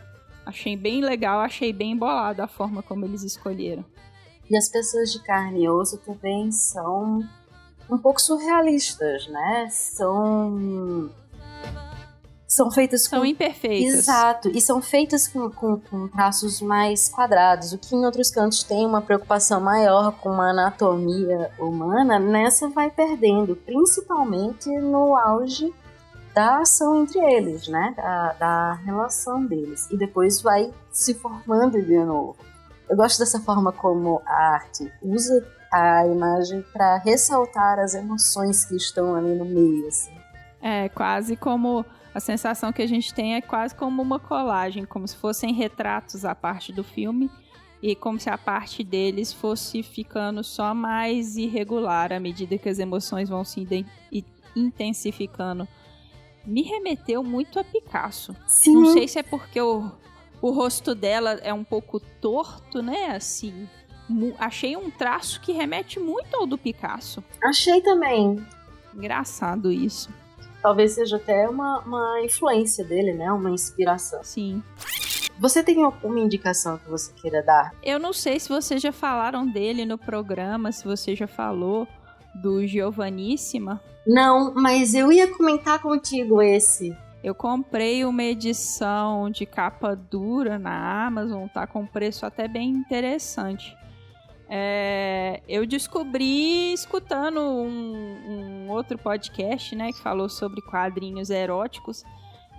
bem legal, achei bem bolada a forma como eles escolheram. E as pessoas de carne e osso também são um pouco surrealistas, né? São feitas com... São imperfeitas. Exato, e são feitas com traços mais quadrados. O que em outros cantos tem uma preocupação maior com uma anatomia humana, nessa vai perdendo, principalmente no auge da ação entre eles, né? Da relação deles. E depois vai se formando de novo. Eu gosto dessa forma como a arte usa a imagem para ressaltar as emoções que estão ali no meio, assim. É quase como... A sensação que a gente tem é quase como uma colagem, como se fossem retratos à parte do filme e como se a parte deles fosse ficando só mais irregular à medida que as emoções vão se intensificando. Me remeteu muito a Picasso. Sim. Não sei se é porque o rosto dela é um pouco torto, né? Assim, achei um traço que remete muito ao do Picasso. Achei também. Engraçado isso. Talvez seja até uma influência dele, né? Uma inspiração. Sim. Você tem alguma indicação que você queira dar? Eu não sei se vocês já falaram dele no programa, se você já falou do Giovanissima. Não, mas eu ia comentar contigo esse. Eu comprei uma edição de capa dura na Amazon, tá com um preço até bem interessante. Eu descobri escutando um outro podcast, né, que falou sobre quadrinhos eróticos,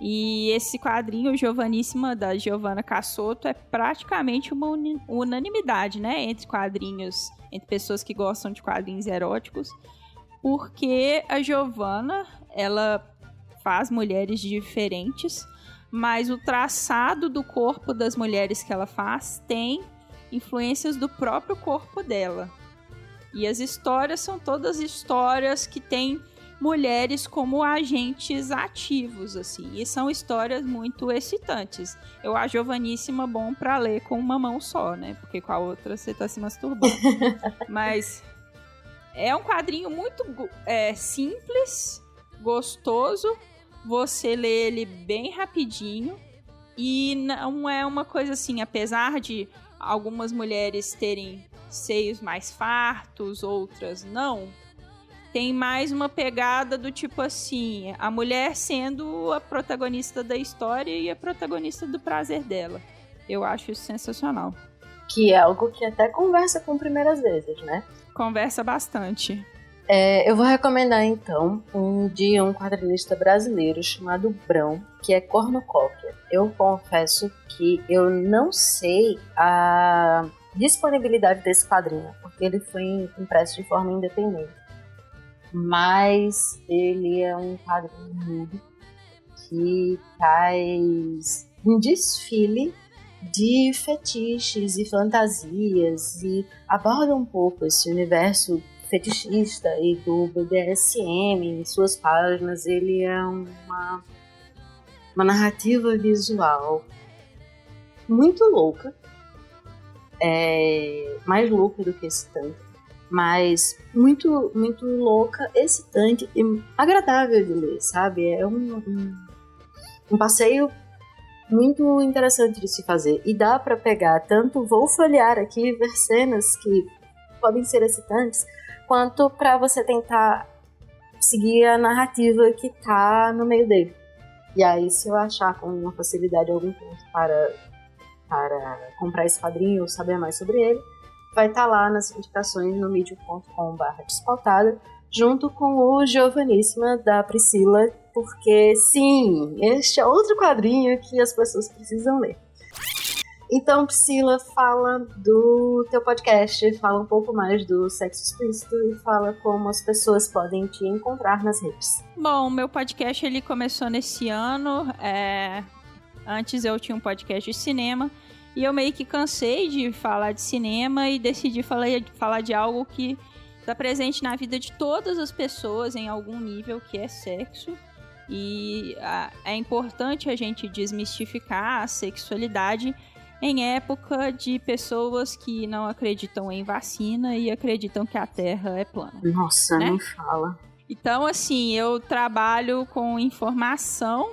e esse quadrinho, o Giovanissima, da Giovanna Cassotto, é praticamente uma unanimidade, né, entre pessoas que gostam de quadrinhos eróticos, porque a Giovanna, ela faz mulheres diferentes, mas o traçado do corpo das mulheres que ela faz tem influências do próprio corpo dela. E as histórias são todas histórias que têm mulheres como agentes ativos, assim. E são histórias muito excitantes. Eu acho Giovanissima bom pra ler com uma mão só, né? Porque com a outra você tá se masturbando. Mas é um quadrinho muito simples, gostoso. Você lê ele bem rapidinho. E não é uma coisa assim, apesar de algumas mulheres terem seios mais fartos, outras não. tem mais uma pegada do tipo assim, a mulher sendo a protagonista da história e a protagonista do prazer dela. Eu acho isso sensacional. Que é algo que até conversa com Primeiras Vezes, né? Conversa bastante. Eu vou recomendar, então, um quadrinista brasileiro chamado Brão, que é cornucópia. Eu confesso que eu não sei a disponibilidade desse quadrinho, porque ele foi impresso de forma independente. Mas ele é um quadrinho mudo que traz um desfile de fetiches e fantasias e aborda um pouco esse universo fetichista e do BDSM em suas páginas. Ele é uma narrativa visual muito louca, mais louca do que excitante, mas muito, muito louca, excitante e agradável de ler, sabe? É um passeio muito interessante de se fazer, e dá para pegar tanto, vou folhear aqui, ver cenas que podem ser excitantes, quanto para você tentar seguir a narrativa que tá no meio dele. E aí, se eu achar com uma facilidade algum ponto para comprar esse quadrinho ou saber mais sobre ele, vai estar lá nas indicações no medium.com/despautada, junto com o Giovaníssima da Priscila, porque sim, este é outro quadrinho que as pessoas precisam ler. Então, Priscila, fala do teu podcast, fala um pouco mais do Sexo Explícito e fala como as pessoas podem te encontrar nas redes. Bom, meu podcast ele começou nesse ano. Antes eu tinha um podcast de cinema e eu meio que cansei de falar de cinema e decidi falar de algo que está presente na vida de todas as pessoas em algum nível, que é sexo. E é importante a gente desmistificar a sexualidade em época de pessoas que não acreditam em vacina e acreditam que a Terra é plana. Nossa, né? nem fala. Então, assim, eu trabalho com informação,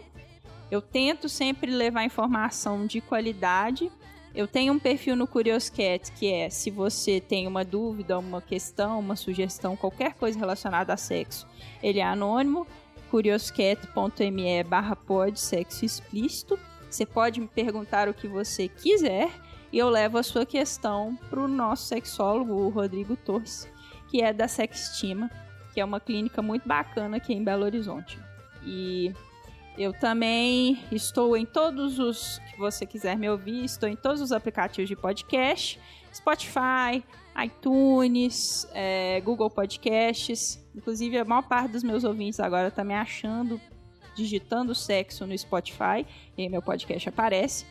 eu tento sempre levar informação de qualidade. Eu tenho um perfil no Curioscat, que é, se você tem uma dúvida, uma questão, uma sugestão, qualquer coisa relacionada a sexo, ele é anônimo, curioscat.me/pod sexo explícito. Você pode me perguntar o que você quiser e eu levo a sua questão para o nosso sexólogo, o Rodrigo Torres, que é da Sextima, que é uma clínica muito bacana aqui em Belo Horizonte. E eu também estou em todos os que você quiser me ouvir, estou em todos os aplicativos de podcast, Spotify, iTunes, Google Podcasts. Inclusive, a maior parte dos meus ouvintes agora está me achando digitando sexo no Spotify, e aí meu podcast aparece.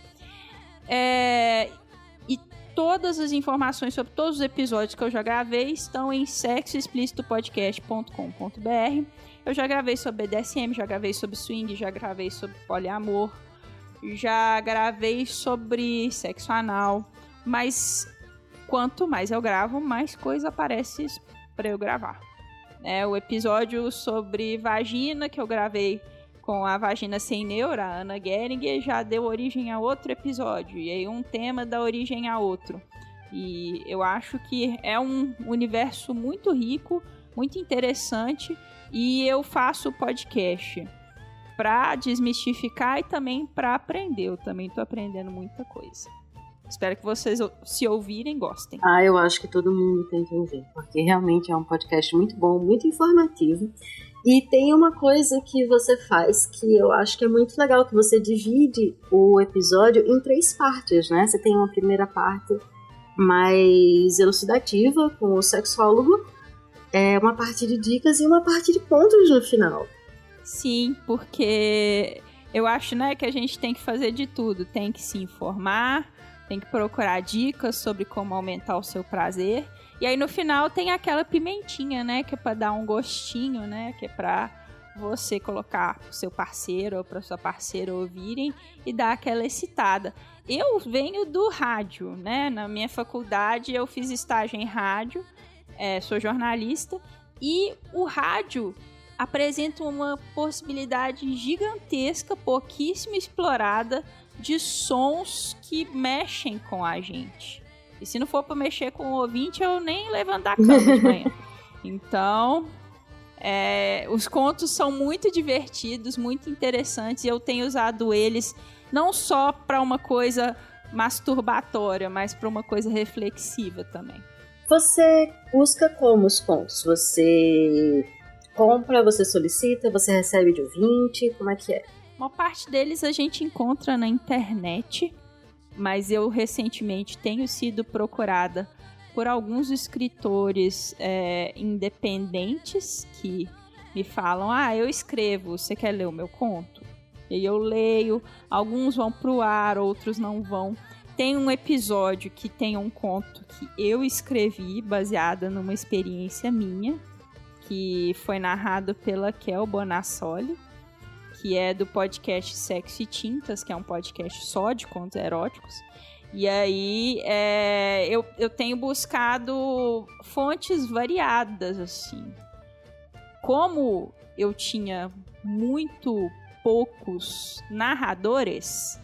E todas as informações sobre todos os episódios que eu já gravei estão em sexoexplicitopodcast.com.br. Eu já gravei sobre BDSM, já gravei sobre swing, já gravei sobre poliamor, já gravei sobre sexo anal, mas quanto mais eu gravo, mais coisa aparece para eu gravar. O episódio sobre vagina que eu gravei com a Vagina Sem Neura, a Ana Geringer, já deu origem a outro episódio, e aí um tema dá origem a outro. E eu acho que é um universo muito rico, muito interessante, e eu faço podcast para desmistificar e também para aprender. Eu também estou aprendendo muita coisa. Espero que vocês, se ouvirem, gostem. Eu acho que todo mundo tem que ouvir, porque realmente é um podcast muito bom, muito informativo. E tem uma coisa que você faz que eu acho que é muito legal, que você divide o episódio em 3 partes, né? Você tem uma primeira parte mais elucidativa com o sexólogo, uma parte de dicas e uma parte de pontos no final. Sim, porque eu acho, né, que a gente tem que fazer de tudo. Tem que se informar, tem que procurar dicas sobre como aumentar o seu prazer. E aí no final tem aquela pimentinha, né, que é pra dar um gostinho, né, que é pra você colocar pro seu parceiro ou pra sua parceira ouvirem e dar aquela excitada. Eu venho do rádio, né, na minha faculdade eu fiz estágio em rádio, sou jornalista, e o rádio apresenta uma possibilidade gigantesca, pouquíssimo explorada, de sons que mexem com a gente. E se não for para mexer com o ouvinte, eu nem levanto da cama de manhã. Então, Os contos são muito divertidos, muito interessantes, e eu tenho usado eles não só para uma coisa masturbatória, mas para uma coisa reflexiva também. Você busca como os contos? Você compra, você solicita, você recebe de ouvinte? Como é que é? Uma parte deles a gente encontra na internet, mas eu recentemente tenho sido procurada por alguns escritores independentes que me falam: eu escrevo, você quer ler o meu conto? E aí eu leio, alguns vão pro ar, outros não vão. Tem um episódio que tem um conto que eu escrevi, baseada numa experiência minha, que foi narrado pela Kel Bonassoli, que é do podcast Sexo e Tintas, que é um podcast só de contos eróticos. E aí eu tenho buscado fontes variadas, assim. Como eu tinha muito poucos narradores,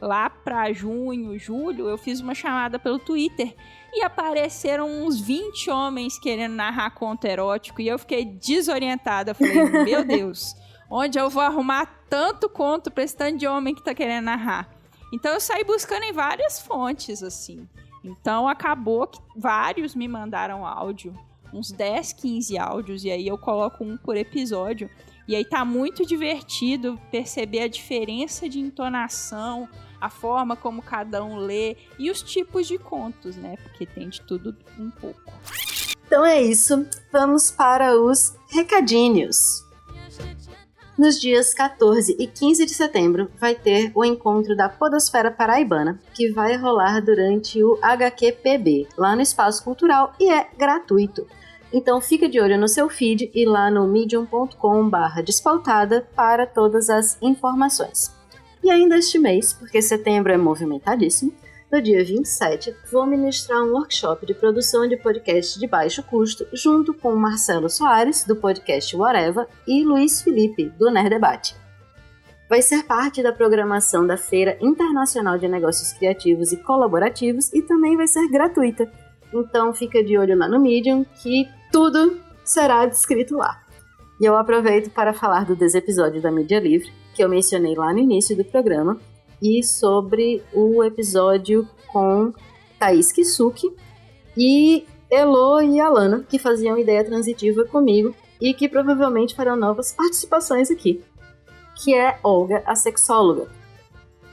lá para junho, julho, eu fiz uma chamada pelo Twitter e apareceram uns 20 homens querendo narrar conto erótico e eu fiquei desorientada. Eu falei, meu Deus, onde eu vou arrumar tanto conto pra esse tanto de homem que tá querendo narrar? Então eu saí buscando em várias fontes, assim. Então acabou que vários me mandaram áudio, uns 10, 15 áudios, e aí eu coloco um por episódio. E aí tá muito divertido perceber a diferença de entonação, a forma como cada um lê e os tipos de contos, né? Porque tem de tudo um pouco. Então é isso, vamos para os recadinhos. Nos dias 14 e 15 de setembro vai ter o encontro da Podosfera Paraibana, que vai rolar durante o HQPB, lá no Espaço Cultural, e é gratuito. Então fica de olho no seu feed e lá no medium.com/despautada para todas as informações. E ainda este mês, porque setembro é movimentadíssimo, no dia 27, vou ministrar um workshop de produção de podcast de baixo custo junto com Marcelo Soares, do podcast Whatever, e Luiz Felipe, do Nerd Debate. Vai ser parte da programação da Feira Internacional de Negócios Criativos e Colaborativos e também vai ser gratuita. Então fica de olho lá no Medium que tudo será descrito lá. E eu aproveito para falar do desepisódio da Mídia Livre, que eu mencionei lá no início do programa, e sobre o episódio com Thaís Kisuki e Elo e Alana, que faziam ideia transitiva comigo e que provavelmente farão novas participações aqui, que é Olga, a sexóloga.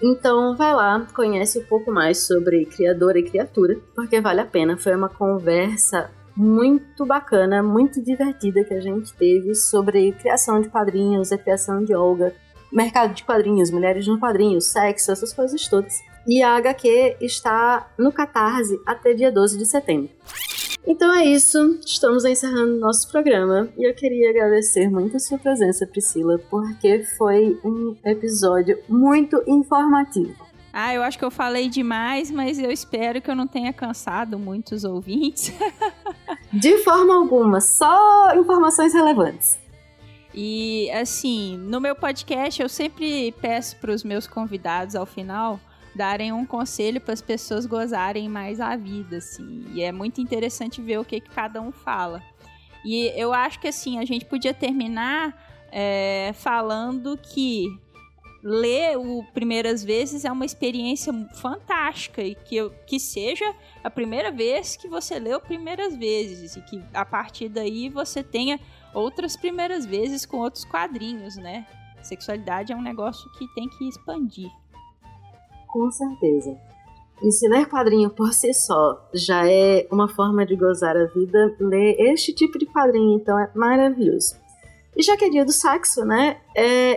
Então vai lá, conhece um pouco mais sobre criadora e criatura, porque vale a pena. Foi uma conversa muito bacana, muito divertida que a gente teve sobre criação de quadrinhos, a criação de Olga, mercado de quadrinhos, mulheres no quadrinho, sexo, essas coisas todas. E a HQ está no Catarse até dia 12 de setembro. Então é isso, estamos encerrando nosso programa e eu queria agradecer muito a sua presença, Priscila, porque foi um episódio muito informativo. Eu acho que eu falei demais, mas eu espero que eu não tenha cansado muitos ouvintes. De forma alguma, só informações relevantes. E, assim, no meu podcast eu sempre peço para os meus convidados, ao final, darem um conselho para as pessoas gozarem mais a vida, assim. E é muito interessante ver o que cada um fala. E eu acho que, assim, a gente podia terminar falando que ler o Primeiras Vezes é uma experiência fantástica e que seja a primeira vez que você leu Primeiras Vezes e que a partir daí você tenha outras primeiras vezes com outros quadrinhos, né? Sexualidade é um negócio que tem que expandir. Com certeza. E se ler quadrinho por si só já é uma forma de gozar a vida, ler este tipo de quadrinho, então, é maravilhoso. E já que é dia do sexo, né,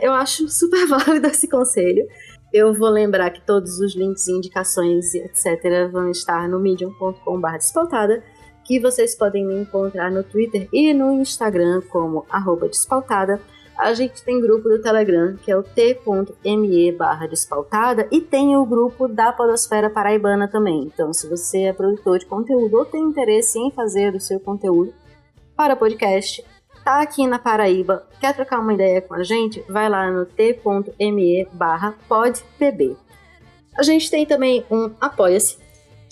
eu acho super válido esse conselho. Eu vou lembrar que todos os links, indicações, etc. vão estar no medium.com/despautada, que vocês podem me encontrar no Twitter e no Instagram como @despautada. A gente tem grupo do Telegram, que é o t.me/despautada, e tem o grupo da Podosfera Paraibana também. Então, se você é produtor de conteúdo ou tem interesse em fazer o seu conteúdo para podcast, tá aqui na Paraíba, quer trocar uma ideia com a gente? Vai lá no t.me/podpb. A gente tem também um Apoia-se,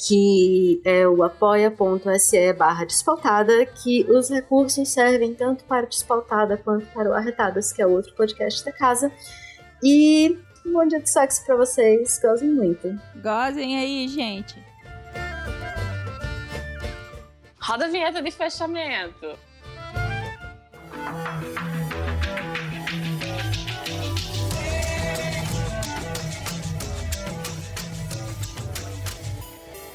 que é o apoia.se/Despautada, que os recursos servem tanto para o Despautada quanto para o Arretadas, que é outro podcast da casa. E um bom dia de sexo pra vocês, gozem muito. Gozem aí, gente. Roda a vinheta de fechamento.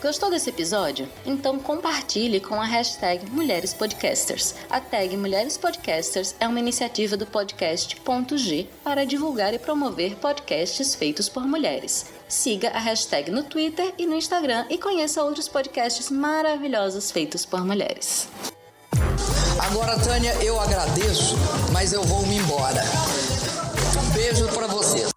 Gostou desse episódio? Então compartilhe com a hashtag Mulheres Podcasters. A tag Mulheres Podcasters é uma iniciativa do podcast .g para divulgar e promover podcasts feitos por mulheres. Siga a hashtag no Twitter e no Instagram e conheça outros podcasts maravilhosos feitos por mulheres. Agora, Tânia, eu agradeço, mas eu vou me embora. Beijo pra vocês.